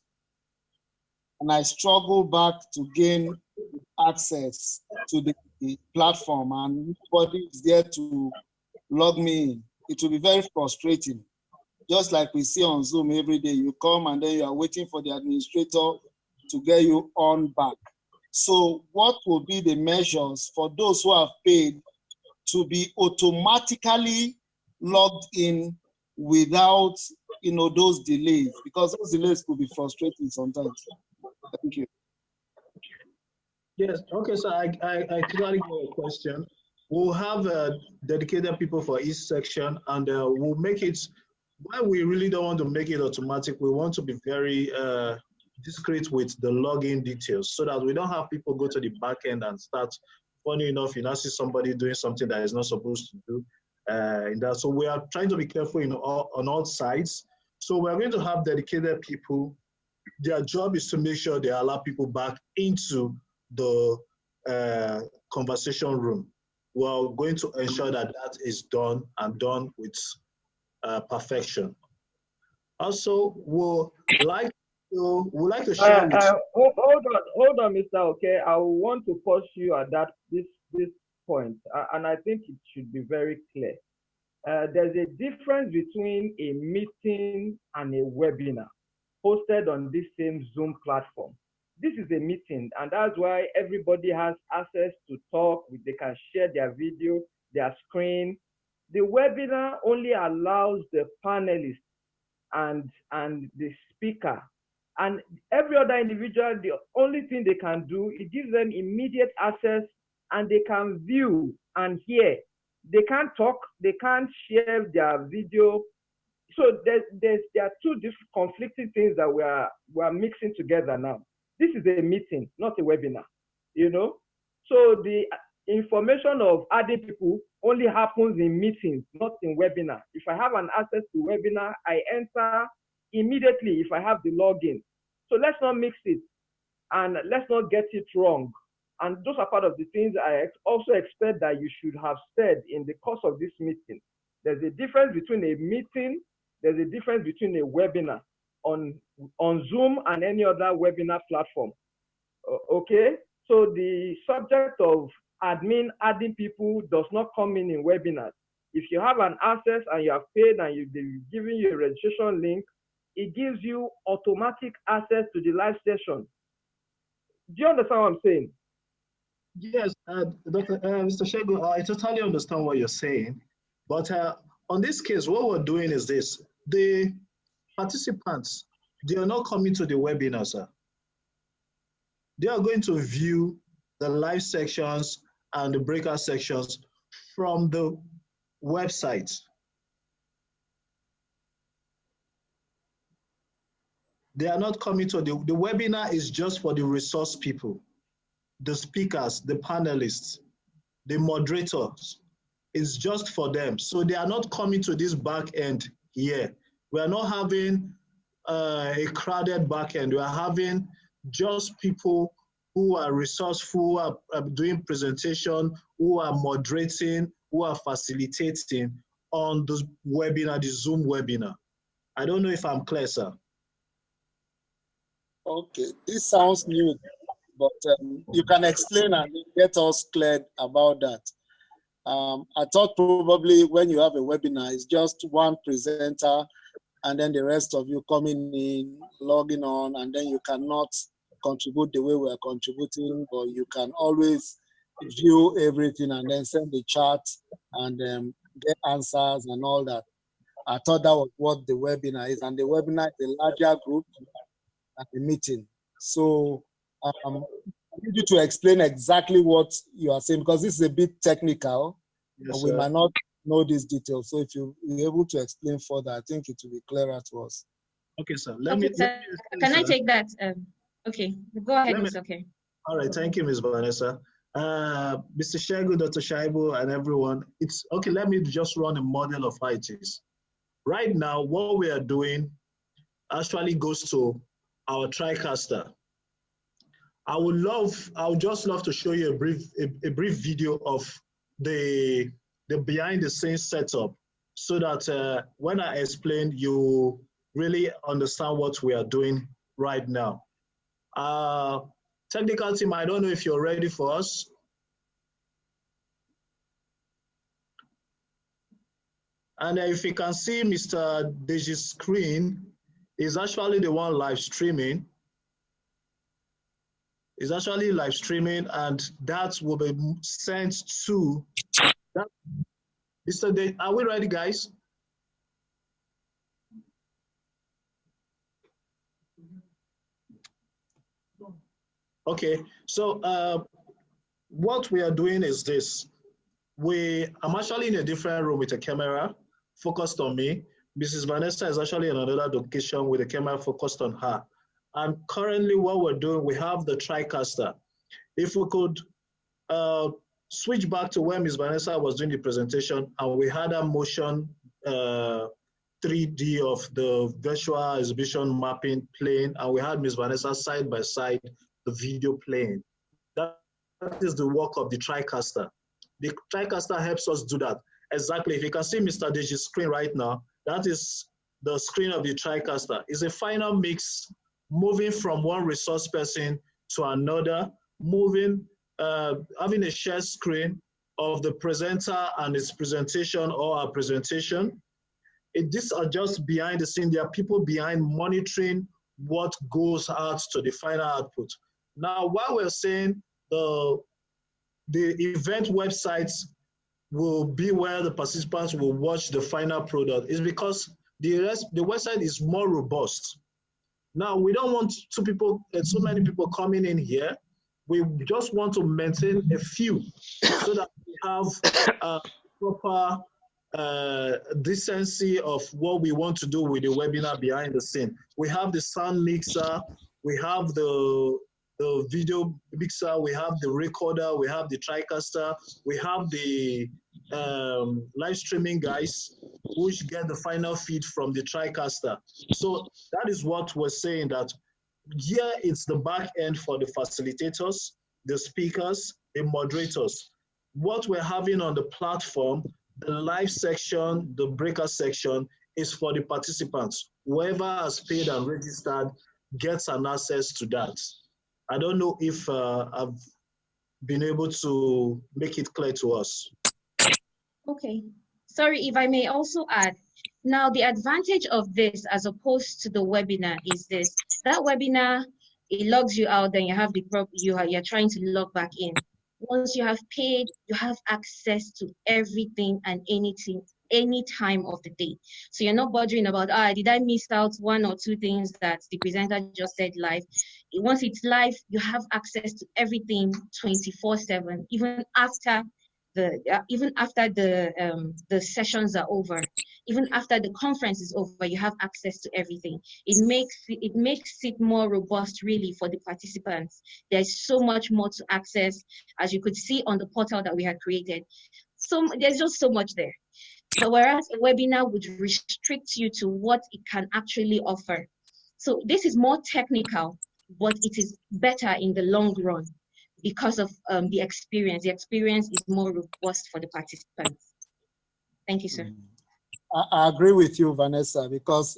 and I struggle back to gain access to the platform and nobody is there to log me in, it will be very frustrating. Just like we see on Zoom every day, you come and then you are waiting for the administrator to get you on back. So what will be the measures for those who have paid to be automatically logged in without, those delays? Because those delays could be frustrating sometimes. Thank you. Yes, okay, so I clearly get your question. We'll have dedicated people for each section, and we'll make it, while we really don't want to make it automatic, we want to be very discreet with the login details so that we don't have people go to the back end and start, funny enough, you now see somebody doing something that is not supposed to do. In that. So we are trying to be careful on all sides. So we're going to have dedicated people. Their job is to make sure they allow people back into the conversation room. We're going to ensure that that is done and done with perfection. Also, we'll like to share with you. Hold on, Mr. Okay. I want to pause you at this point, and I think it should be very clear. There's a difference between a meeting and a webinar hosted on this same Zoom platform. This is a meeting, and that's why everybody has access to talk. They can share their video, their screen. The webinar only allows the panelists and the speaker and every other individual. The only thing they can do, it gives them immediate access, and they can view and hear. They can't talk, they can't share their video. So there are 2 different conflicting things that we're mixing together now. This is a meeting, not a webinar, So the information of adding people only happens in meetings, not in webinar. If I have an access to webinar, I enter immediately if I have the login. So let's not mix it, and let's not get it wrong. And those are part of the things I also expect that you should have said in the course of this meeting. There's a difference between a meeting, there's a difference between a webinar on Zoom and any other webinar platform. Okay? So the subject of adding people does not come in webinars. If you have an access and you have paid and they've given you a registration link, it gives you automatic access to the live session. Do you understand what I'm saying? Yes, Mr. Shego, I totally understand what you're saying. But on this case, what we're doing is this. The participants, they are not coming to the webinar, sir. They are going to view the live sections and the breakout sections from the website. They are not coming to the webinar is just for the resource people, the speakers, the panelists, the moderators. It's just for them. So they are not coming to this back end here. We are not having a crowded back end. We are having just people who are resourceful, who are doing presentation, who are moderating, who are facilitating on the webinar, the Zoom webinar. I don't know if I'm clear, sir. Okay, this sounds new, but you can explain and get us cleared about that. I thought probably when you have a webinar, it's just one presenter and then the rest of you coming in, logging on, and then you cannot contribute the way we're contributing, but you can always view everything and then send the chat and get answers and all that. I thought that was what the webinar is, and the webinar is a larger group at the meeting. So I need you to explain exactly what you are saying, because this is a bit technical. Yes, we sir. might not know these details. So if you're able to explain further, I think it will be clearer to us. Okay, sir. Can I take that? Okay, go ahead, Ms. Okay. All right, thank you, Ms. Vanessa. Mr. Shego, Dr. Shaibu, and everyone. It's okay. Let me just run a model of how it is. Right now, what we are doing actually goes to our TriCaster. I would just love to show you a brief video of the behind the scenes setup, so that when I explain, you really understand what we are doing right now. Technical team, I don't know if you're ready for us. And if you can see Mr. Deji's screen, is actually the one live streaming. Is actually live streaming, and that will be sent to that. Mr. Deji, are we ready, guys? Okay, so what we are doing is this. I'm actually in a different room with a camera focused on me. Mrs. Vanessa is actually in another location with a camera focused on her. And currently what we're doing, we have the TriCaster. If we could switch back to where Ms. Vanessa was doing the presentation, and we had a motion 3D of the virtual exhibition mapping playing, and we had Ms. Vanessa side by side, the video playing. That is the work of the TriCaster. The TriCaster helps us do that. Exactly. If you can see Mr. Deji's screen right now, that is the screen of the TriCaster. It's a final mix, moving from one resource person to another, having a shared screen of the presenter and his presentation or our presentation. These are just behind the scene. There are people behind monitoring what goes out to the final output. Now, while we're saying the event websites will be where the participants will watch the final product, is because the website is more robust. Now, we don't want so many people coming in here. We just want to maintain a few so that we have proper decency of what we want to do with the webinar behind the scene. We have the sound mixer, we have the video mixer, we have the recorder, we have the TriCaster, we have the live streaming guys, which get the final feed from the TriCaster. So that is what we're saying, that here it's the back end for the facilitators, the speakers, the moderators. What we're having on the platform, the live section, the breakout section, is for the participants. Whoever has paid and registered gets an access to that. I don't know if I've been able to make it clear to us. Okay. Sorry, if I may also add, now the advantage of this as opposed to the webinar is this. That webinar, it logs you out, then you have you're trying to log back in. Once you have paid, you have access to everything and anything, any time of the day. So you're not bothering about, did I miss out one or two things that the presenter just said live? Once it's live, you have access to everything 24/7, even after the sessions are over, even after the conference is over, you have access to everything. It makes it more robust, really, for the participants. There's so much more to access, as you could see on the portal that we had created. So there's just so much there. But whereas a webinar would restrict you to what it can actually offer. So this is more technical. but it is better in the long run because of the experience. The experience is more robust for the participants. Thank you, sir. I agree with you, Vanessa, because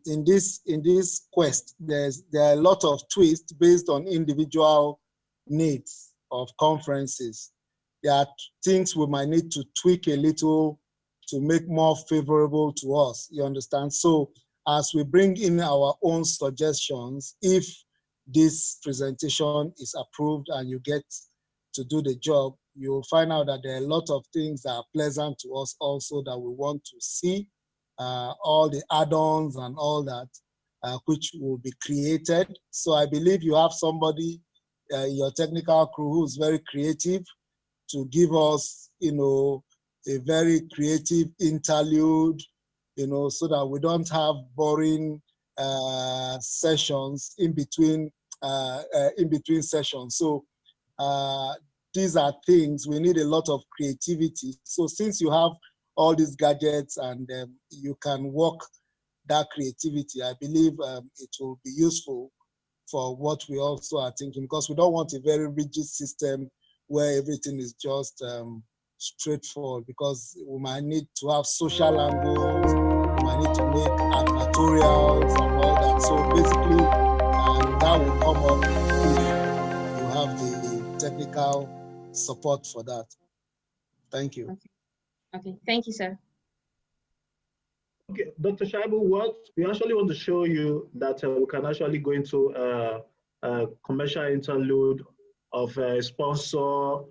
in this quest, there are a lot of twists based on individual needs of conferences. There are things we might need to tweak a little to make more favorable to us, you understand? So as we bring in our own suggestions, if this presentation is approved and you get to do the job, you'll find out that there are a lot of things that are pleasant to us also that we want to see, all the add-ons and all that, which will be created. So I believe you have somebody, your technical crew, who's very creative to give us, a very creative interlude, so that we don't have boring sessions in between sessions. So these are things we need a lot of creativity. So since you have all these gadgets and you can work that creativity, I believe it will be useful for what we also are thinking, because we don't want a very rigid system where everything is just straightforward, because we might need to have social angles, we might need to make advertorials and all that. So basically, that will come up if you have the technical support for that. Thank you. Okay. Thank you, sir. Okay, Dr. Shaibu, what we actually want to show you that we can actually go into a commercial interlude of a sponsor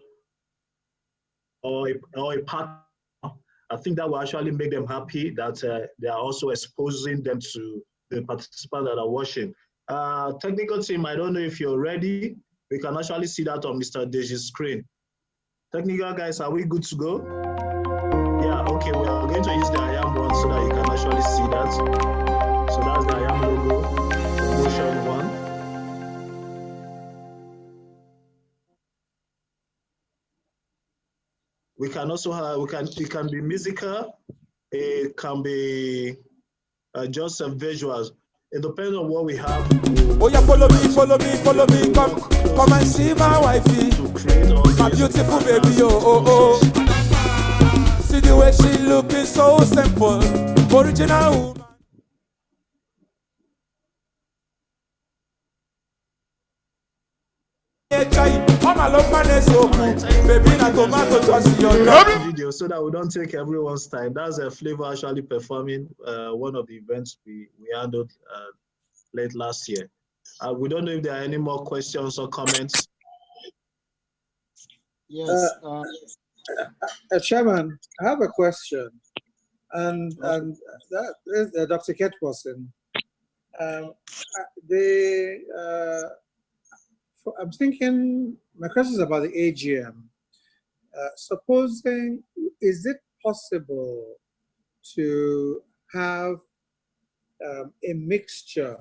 or a partner. I think that will actually make them happy that they are also exposing them to the participants that are watching. Technical team, I don't know if you're ready. We can actually see that on Mr. Deji's screen. Technical guys, are we good to go? Yeah, okay, we are going to use the IAM one so that you can actually see that. So that's the IAM logo, promotion one. We can also have, it can be musical, it can be just some visuals. It depends on what we have. Oh yeah, follow me, come and see my wifey, my beautiful baby, oh. See the way she looking so simple, original woman. Video so that we don't take everyone's time. That's a Flavor actually performing one of the events we handled late last year. We don't know if there are any more questions or comments. Yes. Chairman, I have a question, and that is Dr. Ketwason. I'm thinking my question is about the AGM. Supposing, is it possible to have a mixture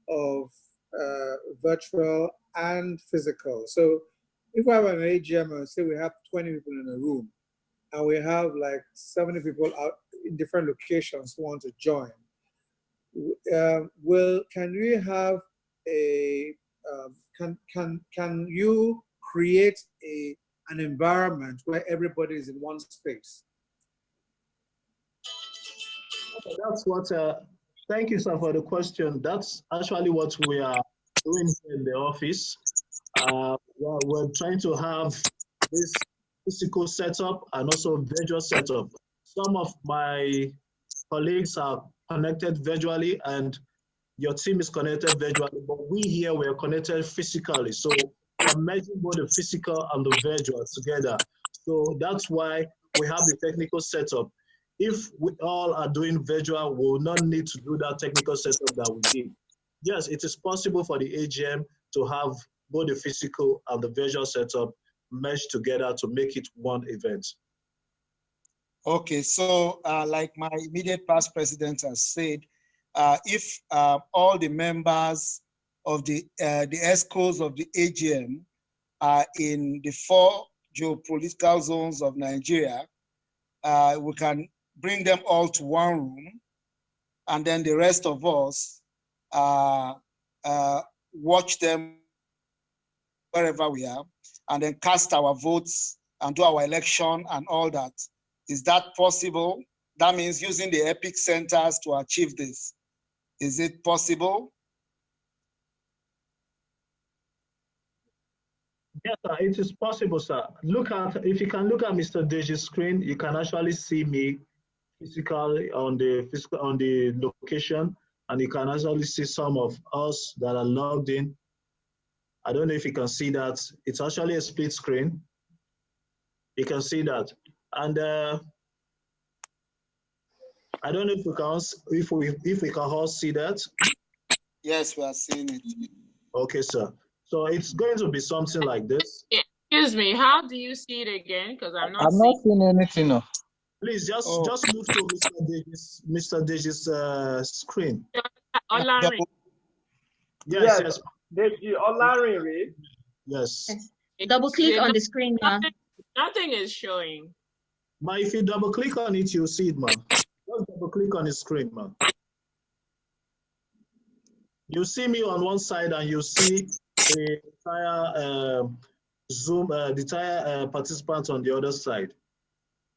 of virtual and physical? So if we have an AGM and say we have 20 people in a room and we have like 70 people out in different locations who want to join, can we have a can you create an environment where everybody is in one space? That's what. Thank you, sir, for the question. That's actually what we are doing here in the office. We're trying to have this physical setup and also virtual setup. Some of my colleagues are connected virtually and your team is connected virtually, but we here, we're connected physically. So we're merging both the physical and the virtual together. So that's why we have the technical setup. If we all are doing virtual, we will not need to do that technical setup that we did. Yes, it is possible for the AGM to have both the physical and the virtual setup meshed together to make it one event. Okay, so like my immediate past president has said, if all the members of the ESCOs of the AGM are in the 4 geopolitical zones of Nigeria, we can bring them all to one room, and then the rest of us watch them wherever we are, and then cast our votes and do our election and all that. Is that possible? That means using the EPIC centers to achieve this. Is it possible? Yes, sir, it is possible, sir. If you can look at Mr. Deji's screen, you can actually see me physically on the location, and you can actually see some of us that are logged in. I don't know if you can see that. It's actually a split screen. You can see that. And I don't know if we can all see that. Yes, we are seeing it. Okay, sir. So it's going to be something like this. Excuse me, how do you see it again? Because I'm not seeing anything. No. Please just move to Mr. Deji's screen. Yes. Deji Olarinre. Yes. Double click on the screen now. Nothing is showing. Ma, if you double click on it, you'll see it, man. Just double click on the screen, man. You see me on one side, and you see the entire Zoom, the entire participants on the other side.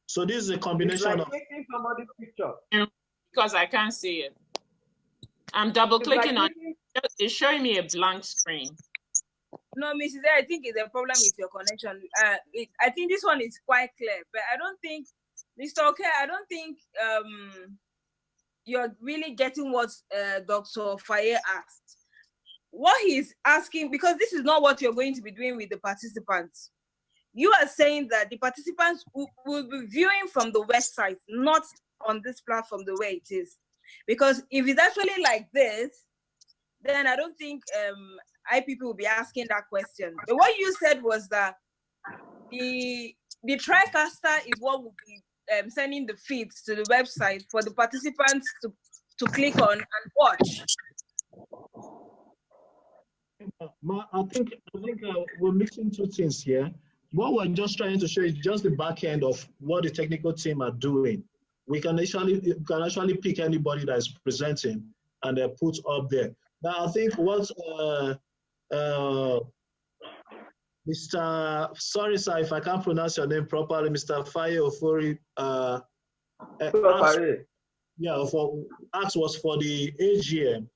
So this is a combination it's like of taking somebody's picture. Because I can't see it. I'm double clicking on it. It's showing me a blank screen. No, Mrs. I think it's a problem with your connection. I think this one is quite clear, but I don't think, Mr. Okay, I don't think you're really getting what Dr. Faye asked. What he's asking, because this is not what you're going to be doing with the participants. You are saying that the participants will be viewing from the website, not on this platform the way it is. Because if it's actually like this, then I don't think IPP will be asking that question. But what you said was that the TriCaster is what will be sending the feeds to the website for the participants to click on and watch. I think we're mixing two things here. What we're just trying to show is just the back end of what the technical team are doing. We can actually pick anybody that is presenting and put up there. Now, I think what Mr. Sorry, sir, if I can't pronounce your name properly, Mr. Faye Ofori. Asked was for the AGM,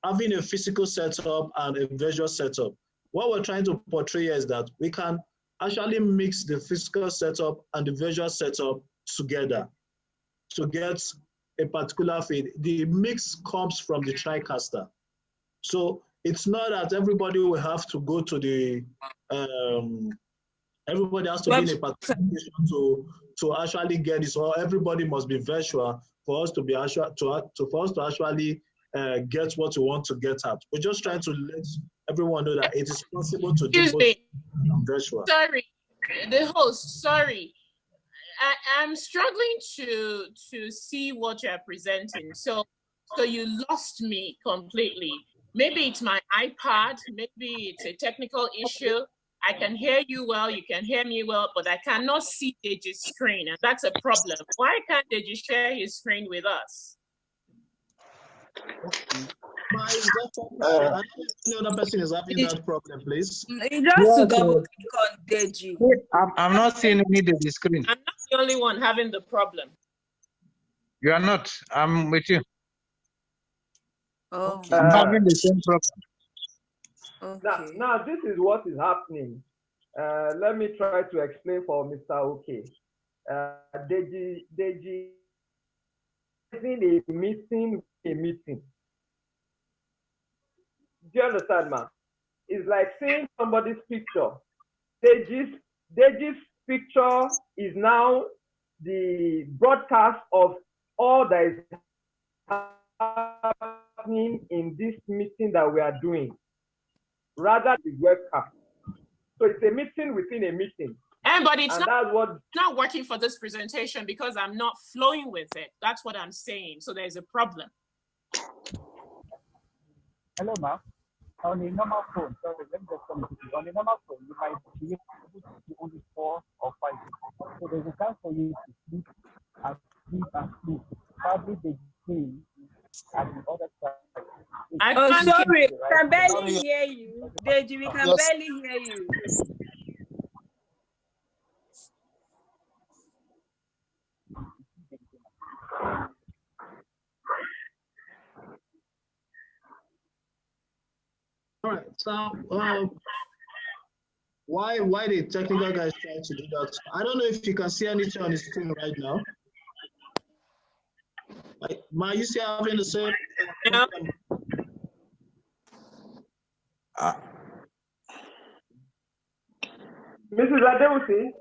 having a physical setup and a visual setup. What we're trying to portray is that we can actually mix the physical setup and the visual setup together to get a particular feed. The mix comes from the TriCaster. So it's not that everybody will have to go to the, everybody has to be in a particular location to actually get this, or everybody must be virtual for us to be for us to actually get what we want to get at. We're just trying to let everyone know that it is possible to do both virtual. Sorry, the host, sorry. I'm struggling to see what you're presenting. So you lost me completely. Maybe it's my iPad, maybe it's a technical issue. I can hear you well, you can hear me well, but I cannot see Deji's screen, and that's a problem. Why can't Deji share his screen with us? Any other person is having that problem, please? Just to double click on Deji. I'm not seeing any Deji screen. I'm not the only one having the problem. You are not. I'm with you. Oh. I'm having the same problem. Okay. Now this is what is happening. Let me try to explain for Mr. OK. Deji is a meeting. Do you understand, man? It's like seeing somebody's picture. Deji's picture is now the broadcast of all that is happening in this meeting that we are doing, rather than the webcast. So it's a meeting within a meeting. But it's not working for this presentation because I'm not flowing with it. That's what I'm saying. So there's a problem. Hello, ma'am. On a normal phone, sorry, let me just come to you. On a normal phone, you might be able to see only 4 or 5. So there's a chance for you to sleep and sleep and sleep. Probably the screen at the other side. Oh, sorry, we can Sorry. barely hear you. Deji, we can Yes. barely hear you. All right. So why the technical guys trying to do that? I don't know if you can see anything on the screen right now. Ma, you still having the same? Yeah. Mrs. Adewusi,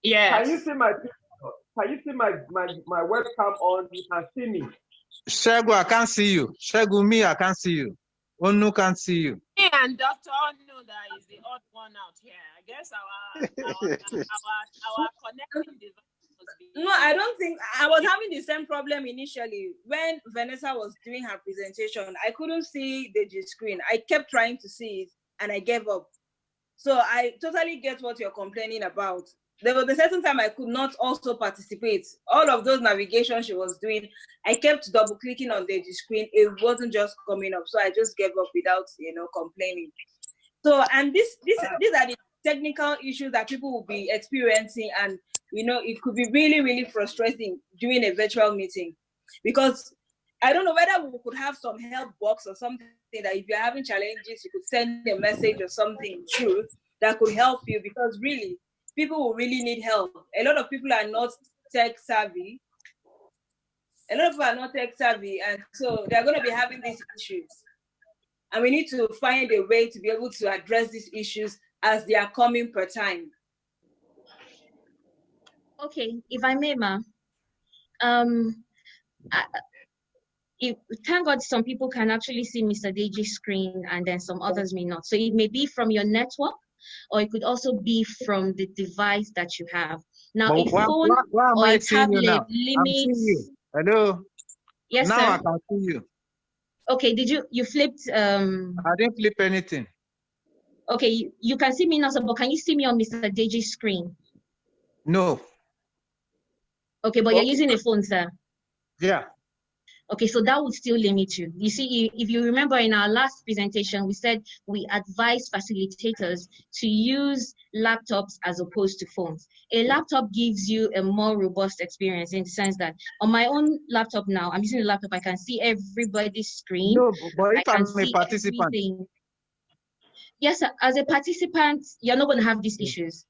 Yes. can you see my webcam on? You can see me. Shegu, I can't see you. Shegu, me, I can't see you. Onu can't see you. Me and Dr. Onu that is the odd one out here. I guess our connecting device must be. No, I don't think I was having the same problem initially when Vanessa was doing her presentation. I couldn't see the screen. I kept trying to see it and I gave up. So I totally get what you're complaining about. There was a certain time I could not also participate. All of those navigations she was doing, I kept double clicking on the screen. It wasn't just coming up. So I just gave up without, complaining. So, and these are the technical issues that people will be experiencing. And, it could be really, really frustrating during a virtual meeting, because I don't know whether we could have some help box or something that if you're having challenges, you could send a message or something through that could help you, because really, people will really need help. A lot of people are not tech savvy. And so they're going to be having these issues. And we need to find a way to be able to address these issues as they are coming per time. Okay, if I may, ma. Thank God some people can actually see Mr. Deji's screen and then some others may not. So it may be from your network, or it could also be from the device that you have. Now, a phone or a tablet limits. Hello. Yes, now sir. I can see you. Okay, you flipped? I didn't flip anything. Okay, you can see me now, but can you see me on Mr. Deji's screen? No. Okay, but you're using a phone, sir. Yeah. Okay, so that would still limit you. You see, if you remember in our last presentation, we said we advise facilitators to use laptops as opposed to phones. A laptop gives you a more robust experience in the sense that on my own laptop now, I'm using a laptop, I can see everybody's screen. No, but if I'm a participant. Everything. Yes, sir, as a participant, you're not going to have these issues,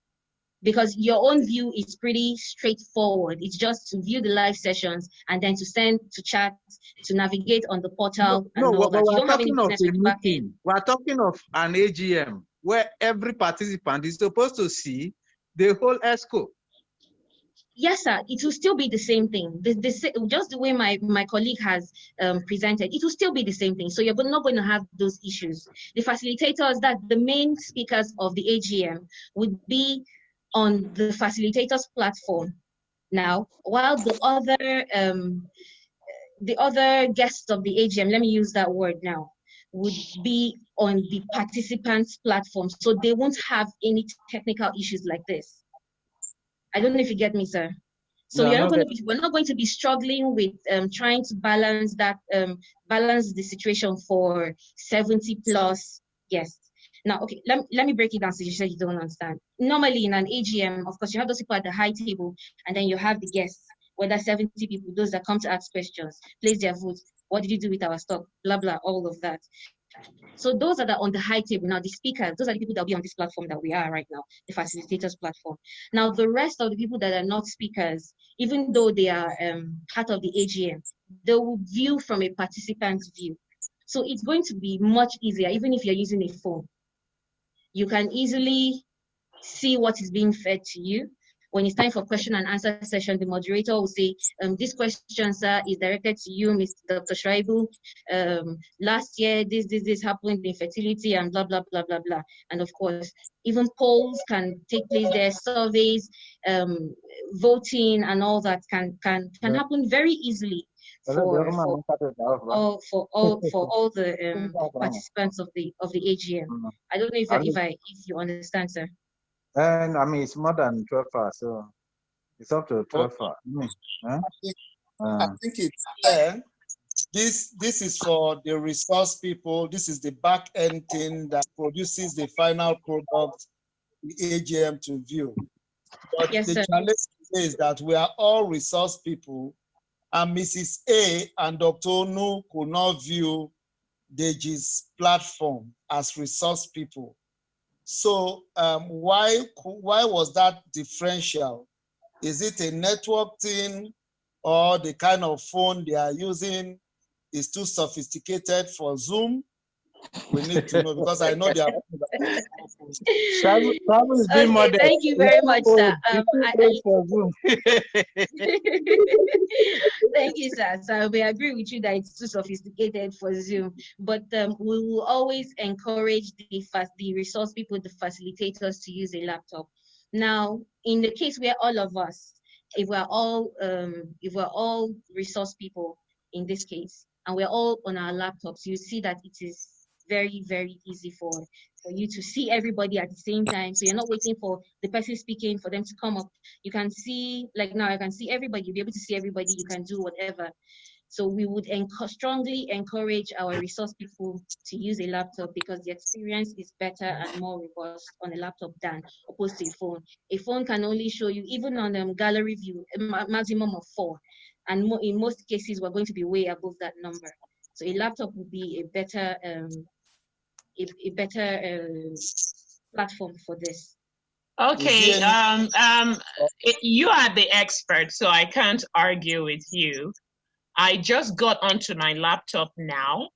because your own view is pretty straightforward. It's just to view the live sessions and then to send, to chat, to navigate on the portal and all that. You don't have any business with the back end. We're talking of an AGM where every participant is supposed to see the whole ESCO. Yes, sir. It will still be the same thing. Just the way my colleague has presented, it will still be the same thing. So you're not going to have those issues. The facilitators, that the main speakers of the AGM would be on the facilitators platform now, while the other guests of the AGM, let me use that word now, would be on the participants platform. So they won't have any technical issues like this. I don't know if you get me, sir. So we're not going to be struggling with trying to balance that, balance the situation for 70 plus guests. Now, okay, let me break it down so you say you don't understand. Normally in an AGM, of course, you have those people at the high table, and then you have the guests, whether 70 people, those that come to ask questions, place their votes, what did you do with our stock, blah, blah, all of that. So those are on the high table. Now, the speakers, those are the people that will be on this platform that we are right now, the facilitators platform. Now, the rest of the people that are not speakers, even though they are part of the AGM, they will view from a participant's view. So it's going to be much easier, even if you're using a phone. You can easily see what is being fed to you. When it's time for question and answer session, the moderator will say, this question, sir, is directed to you, Mr. Dr. Shraibu. Last year, this happened, infertility and blah, blah, blah, blah, blah. And of course, even polls can take place there, surveys, voting and all that can happen very easily for all the participants of the AGM. I don't know if you understand, sir. And I mean, it's more than 12 hours, so it's up to 12 hours. I think it's fair This is for the resource people. This is the back end thing that produces the final product, the AGM to view. But Yes, the sir. challenge is that we are all resource people, and Mrs. A and Dr. Onu could not view Deji's platform as resource people. So why was that differential? Is it a network thing, or the kind of phone they are using is too sophisticated for Zoom? We need to know, because I know they are. Travel is being Okay, modest. thank you very much, sir. For Zoom. Thank you, sir. So we agree with you that it's too sophisticated for Zoom, but we will always encourage the resource people, the facilitators, to use a laptop. Now, in the case where all of us, if we're all resource people in this case, and we're all on our laptops, you see that it is very, very easy for you to see everybody at the same time. So you're not waiting for the person speaking for them to come up. You can see, like now, I can see everybody. You'll be able to see everybody. You can do whatever. So we would strongly encourage our resource people to use a laptop, because the experience is better and more robust on a laptop than opposed to a phone. A phone can only show you, even on gallery view, a maximum of 4. And in most cases, we're going to be way above that number. So a laptop would be a better platform for this. Okay, you are the expert, so I can't argue with you. I just got onto my laptop now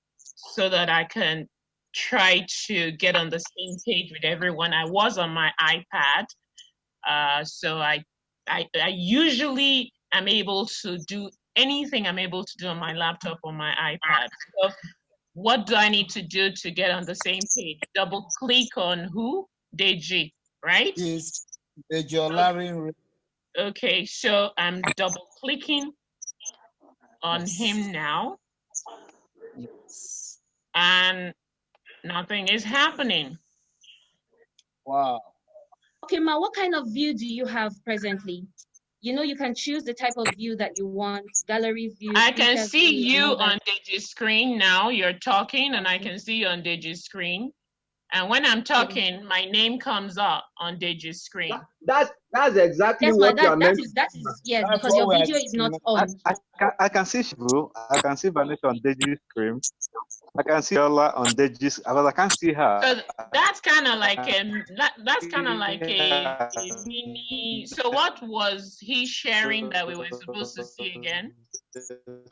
so that I can try to get on the same page with everyone. I was on my iPad, so I usually am able to do anything I'm able to do on my laptop or my iPad. So what do I need to do to get on the same page? Double click on who? Deji, right? Yes, Deji. Okay, so I'm double clicking on him now. Yes. And nothing is happening. Wow. Okay, Ma, what kind of view do you have presently? You know, you can choose the type of view that you want, gallery view. I can see you on Deji's screen now. You're talking, and I can see you on Deji's screen. And when I'm talking, my name comes up on Deji's screen. That's exactly what you are meant. That is yes, because your video is not on. I can see Shibu. I can see Vanessa on Deji's screen. I can see Ola on Deji's, but I can't see her. So that's kind of like a mini. So what was he sharing that we were supposed to see again?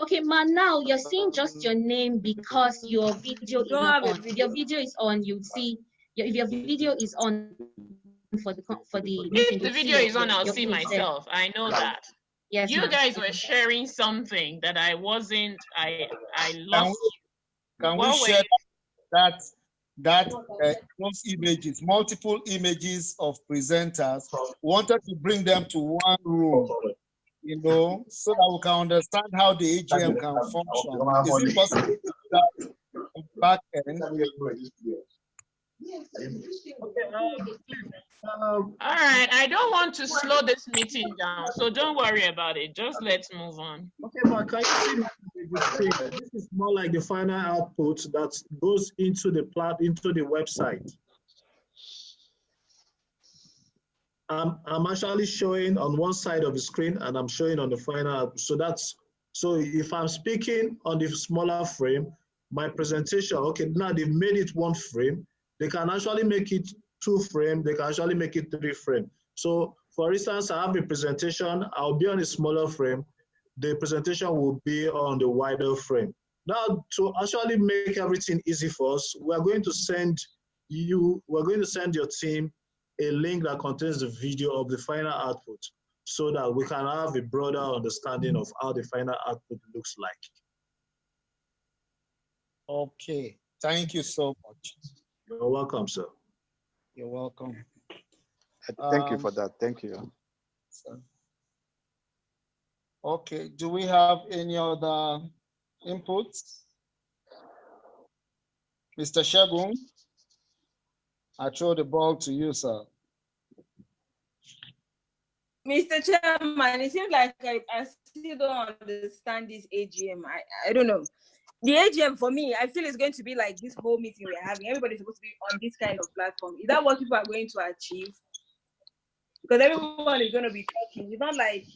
Okay, Ma, now you're seeing just your name because your video is not on. If your video is on, you'd see. If your video is on for the meeting, if the video is on, I'll see myself. I know that. Yes, you guys were sharing something that I wasn't. I lost. Can we share those images, multiple images of presenters? Wanted to bring them to one room, you know, so that we can understand how the AGM can function. Is it possible to do that back end? All right, I don't want to slow this meeting down, so don't worry about it. Just let's move on. Okay, but can you see this is more like the final output that goes into the website. I'm actually showing on one side of the screen, and I'm showing on the final output. So if I'm speaking on the smaller frame, my presentation, okay, now they've made it 1 frame. They can actually make it 2 frame. They can actually make it 3 frame. So for instance, I have a presentation, I'll be on a smaller frame. The presentation will be on the wider frame. Now, to actually make everything easy for us, we're going to send your team a link that contains the video of the final output so that we can have a broader understanding of how the final output looks like. Okay, thank you so much. You're welcome, sir. You're welcome. Thank you for that. Thank you. Okay, do we have any other inputs? Mr. Shagun, I throw the ball to you, sir. Mr. Chairman, it seems like I still don't understand this AGM. I don't know. the AGM for me, I feel it's going to be like this whole meeting we're having. Everybody's supposed to be on this kind of platform. Is that what people are going to achieve? Because everyone is going to be talking. It's not like,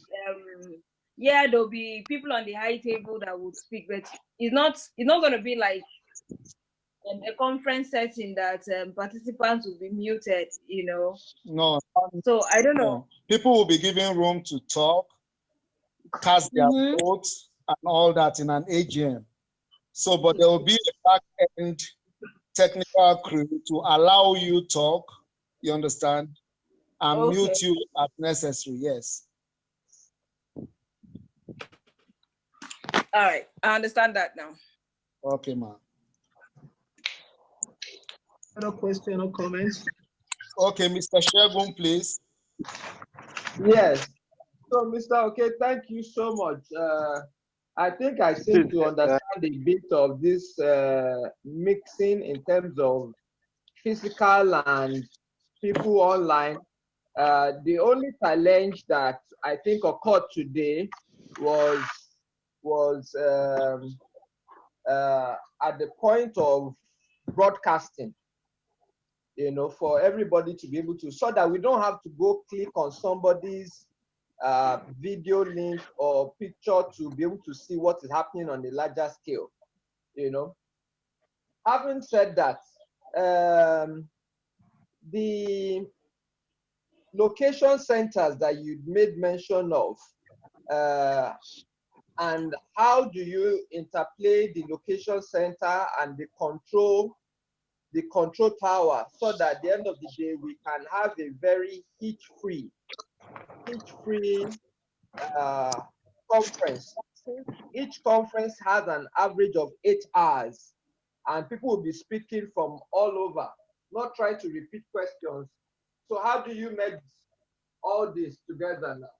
yeah, there'll be people on the high table that would speak, but it's not going to be like a conference setting that participants will be muted, you know. No. So I don't know. People will be given room to talk, cast their votes, and all that in an AGM. So, but there will be a back-end technical crew to allow you talk, you understand, and mute you as necessary, yes. All right, I understand that now. Okay, ma'am. Other question or comments? Okay, Mr. Shegun, please. Yes. So, Mr. Okay, thank you so much. I think I seem to understand a bit of this mixing in terms of physical and people online. The only challenge that I think occurred today was at the point of broadcasting, you know, for everybody to be able to, so that we don't have to go click on somebody's video link or picture to be able to see what is happening on a larger scale, you know. Having said that, the location centers that you made mention of, and how do you interplay the location center and the control tower, so that at the end of the day we can have a very hitch-free conference. Each conference has an average of 8 hours, and people will be speaking from all over, not trying to repeat questions. So how do you make all this together now?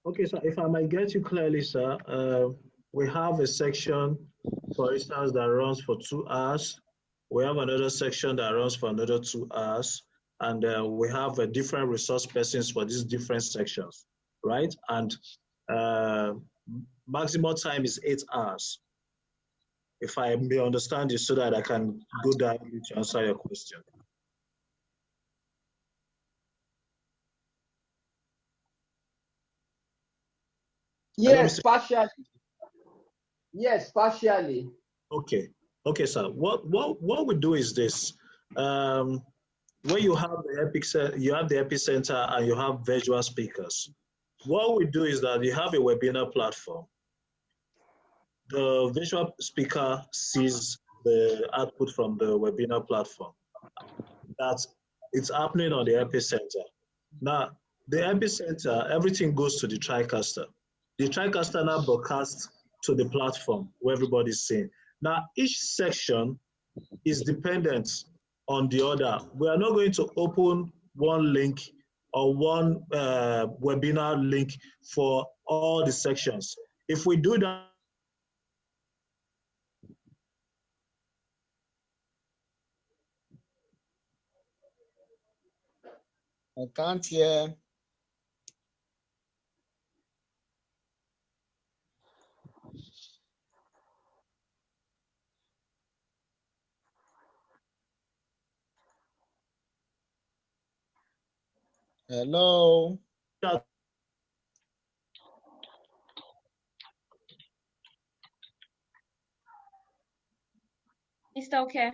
Okay, so if I might get you clearly, sir, we have a section, for instance, that runs for 2 hours. We have another section that runs for another 2 hours. And we have different resource persons for these different sections, right? And maximum time is 8 hours. If I may understand you so that I can go down to answer your question. Yes, partially. Yes, partially. Okay, okay, sir. What we do is this. When you have the epicenter and you have virtual speakers, what we do is that you have a webinar platform. The visual speaker sees the output from the webinar platform. That it's happening on the epicenter. Now, the epicenter, everything goes to the TriCaster. The TriCaster now broadcasts to the platform where everybody's seeing. Now, each section is dependent on the other. We are not going to open one link or one webinar link for all the sections. If we do that, I can't hear. Hello. Mr. Okay.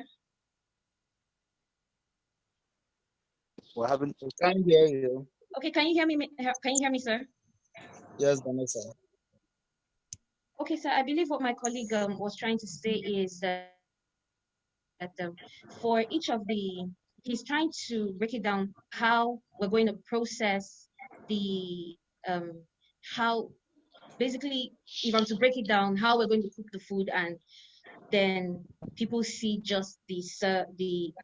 What happened? I can't hear you. Okay, can you hear me? Can you hear me, sir? Yes, Vanessa. Okay, sir. I believe what my colleague was trying to say is that for each of he's trying to break it down how we're going to process the how basically, if I'm to break it down, how we're going to cook the food, and then people see just the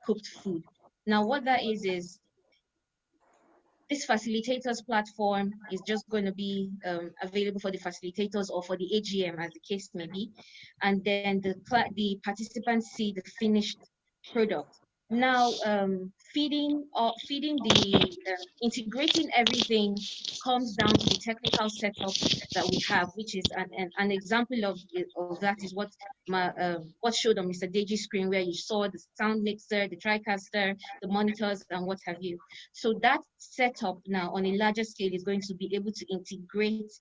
cooked food. Now, what that is this facilitators platform is just going to be available for the facilitators or for the AGM, as the case may be, and then the participants see the finished product. Now, feeding the integrating everything comes down to the technical setup that we have, which is an example of that is what showed on Mr. Deji's screen, where you saw the sound mixer, the TriCaster, the monitors, and what have you. So that setup now on a larger scale is going to be able to integrate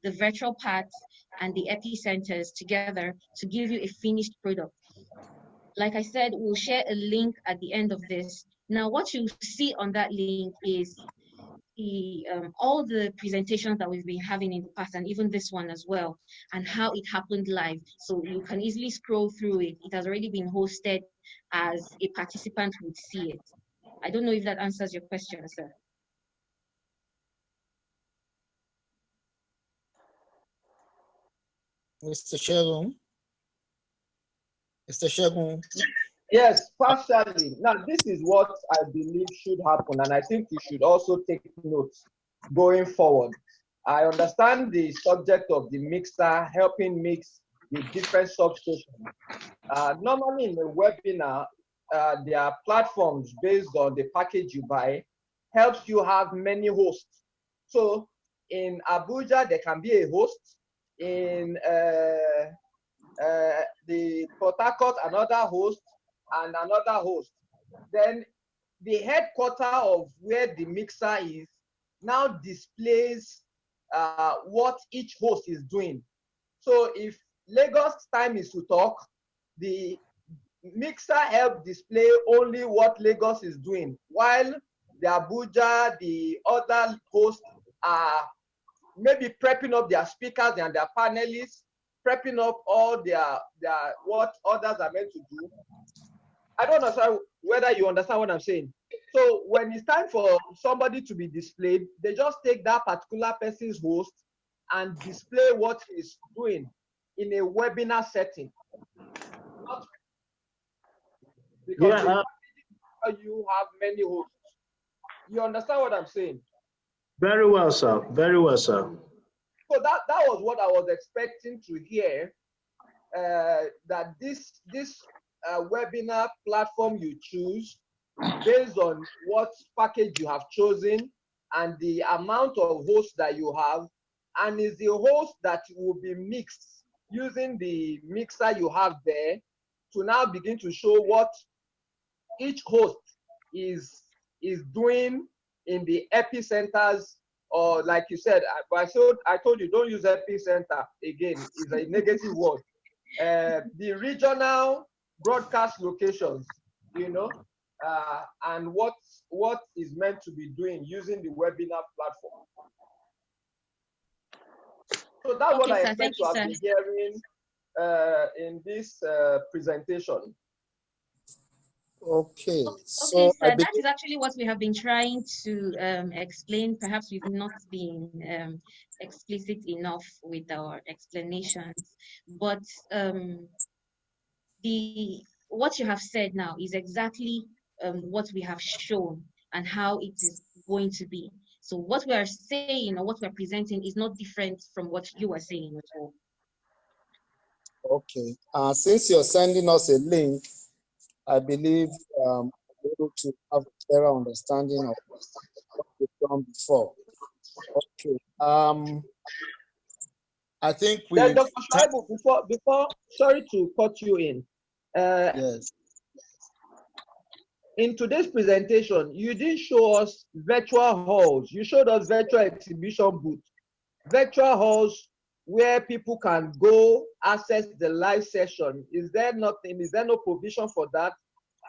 the virtual parts and the epicenters together to give you a finished product. Like I said, we'll share a link at the end of this. Now, what you see on that link is all the presentations that we've been having in the past, and even this one as well, and how it happened live. So you can easily scroll through it. It has already been hosted as a participant would see it. I don't know if that answers your question, sir. Mr. Shegun. Mr. Shegun. Yes, partially. Now, this is what I believe should happen, and I think we should also take notes going forward. I understand the subject of the mixer helping mix the different substations. Normally in a webinar, there are platforms based on the package you buy, helps you have many hosts. So in Abuja, there can be a host. In the Port Harcourt, another host, and another host. Then the headquarter of where the mixer is now displays what each host is doing. So if Lagos time is to talk, the mixer helps display only what Lagos is doing, while the Abuja, the other hosts are maybe prepping up their speakers and their panelists, prepping up all their what others are meant to do. I don't know whether you understand what I'm saying. So when it's time for somebody to be displayed, they just take that particular person's host and display what he's doing in a webinar setting. Because you have many hosts. You understand what I'm saying? Very well, sir. Very well, sir. So that was what I was expecting to hear, that this webinar platform you choose based on what package you have chosen and the amount of hosts that you have, and is the host that will be mixed using the mixer you have there to now begin to show what each host is doing in the epicenters, or like you said, I told you don't use epicenter again, it's a negative word. The regional broadcast locations, you know, and what is meant to be doing using the webinar platform. So that's what I expect to have been hearing in this presentation. Okay. So okay, sir, that is actually what we have been trying to explain. Perhaps we've not been explicit enough with our explanations, but what you have said now is exactly what we have shown and how it is going to be. So what we are saying or what we are presenting is not different from what you are saying at all. Okay. Since you're sending us a link, I believe we're able to have a clearer understanding of what we've done before. Okay. I think we. Dr. Shaibu, before, sorry to cut you in. Yes. In today's presentation, you didn't show us virtual halls. You showed us virtual exhibition booths, virtual halls where people can go access the live session. Is there nothing? Is there no provision for that?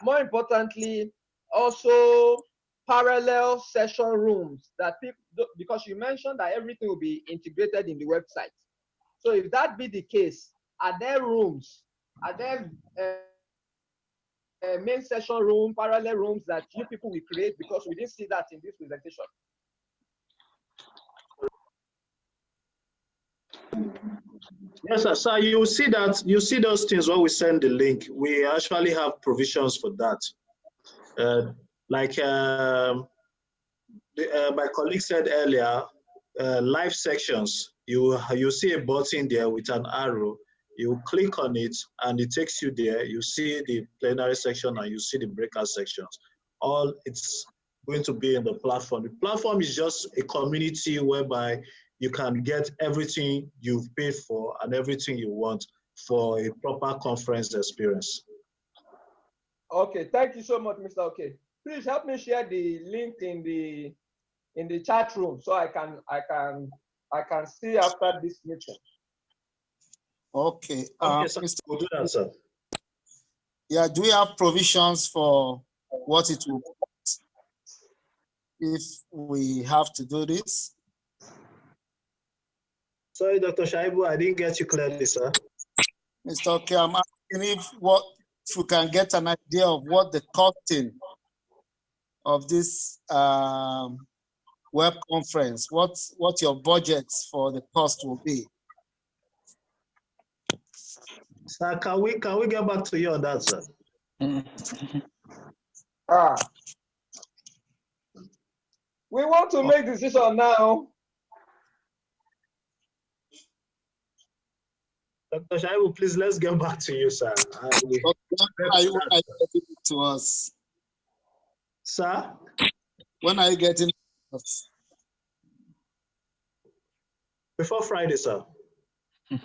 More importantly, also parallel session rooms that people, because you mentioned that everything will be integrated in the website. So if that be the case, are there rooms? Are there main session room, parallel rooms that you people will create, because we didn't see that in this presentation? Yes, sir. So you see that, you see those things when we send the link. We actually have provisions for that. Like my colleague said earlier, live sections. You see a button there with an arrow. You click on it and it takes you there. You see the plenary section and you see the breakout sections. All it's going to be in the platform. The platform is just a community whereby you can get everything you've paid for and everything you want for a proper conference experience. Okay, thank you so much, Mr. Okay. Please help me share the link in the chat room so I can see after this meeting. Okay. Okay, sir. We'll do that, sir. Yeah, do we have provisions for what it will cost if we have to do this? Sorry, Dr. Shaibu, I didn't get you clearly, sir. Mr. Okay, I'm asking if we can get an idea of what the costing of this web conference, what your budgets for the cost will be. Sir, can we get back to you on that, sir? We want to make decision now. Dr. Shaibu, please, let's get back to you, sir. When are you getting it to us? Sir? When are you getting it to us? Before Friday, sir.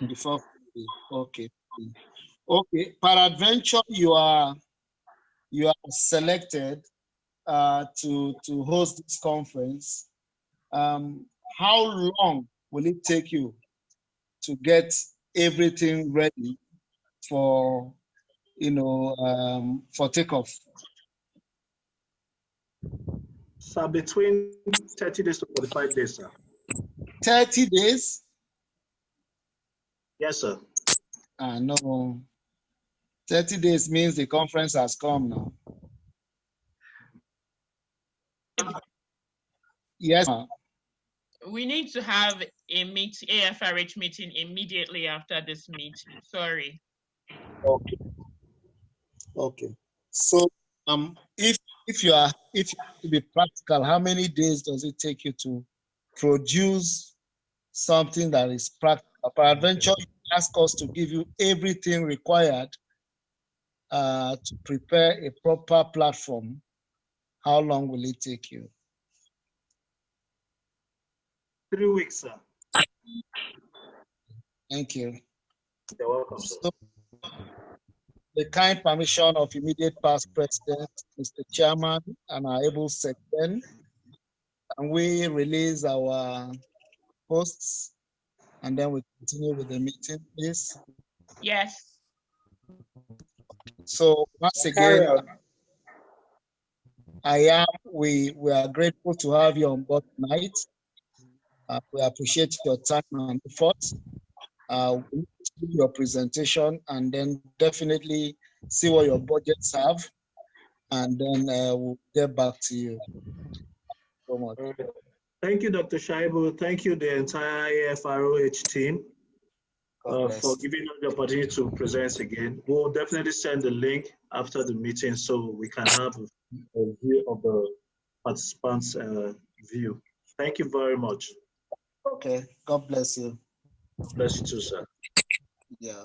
Before Friday, okay. Okay, peradventure you are selected to host this conference. How long will it take you to get everything ready for for takeoff? Sir, between 30 days to 45 days, sir. 30 days? Yes, sir. No. 30 days means the conference has come now. Yes, ma'am. We need to have a AFRH meeting immediately after this meeting. Sorry. Okay. Okay. So if you have to be practical, how many days does it take you to produce something that is practical? Peradventure, you ask us to give you everything required to prepare a proper platform. How long will it take you? 3 weeks, sir. Thank you. You're welcome, sir. So, the kind permission of immediate past president, Mr. Chairman, and our able secretary, and we release our hosts, and then we continue with the meeting, please. Yes. So once again, we are grateful to have you on board tonight. We appreciate your time and effort. We do your presentation and then definitely see what your budgets have, and then we'll get back to you. So much. Thank you, Dr. Shaibu. Thank you, the entire AFRH team, for giving us the opportunity to present again. We'll definitely send the link after the meeting so we can have a view of the participants' view. Thank you very much. Okay, God bless you. Bless you too, sir. Yeah.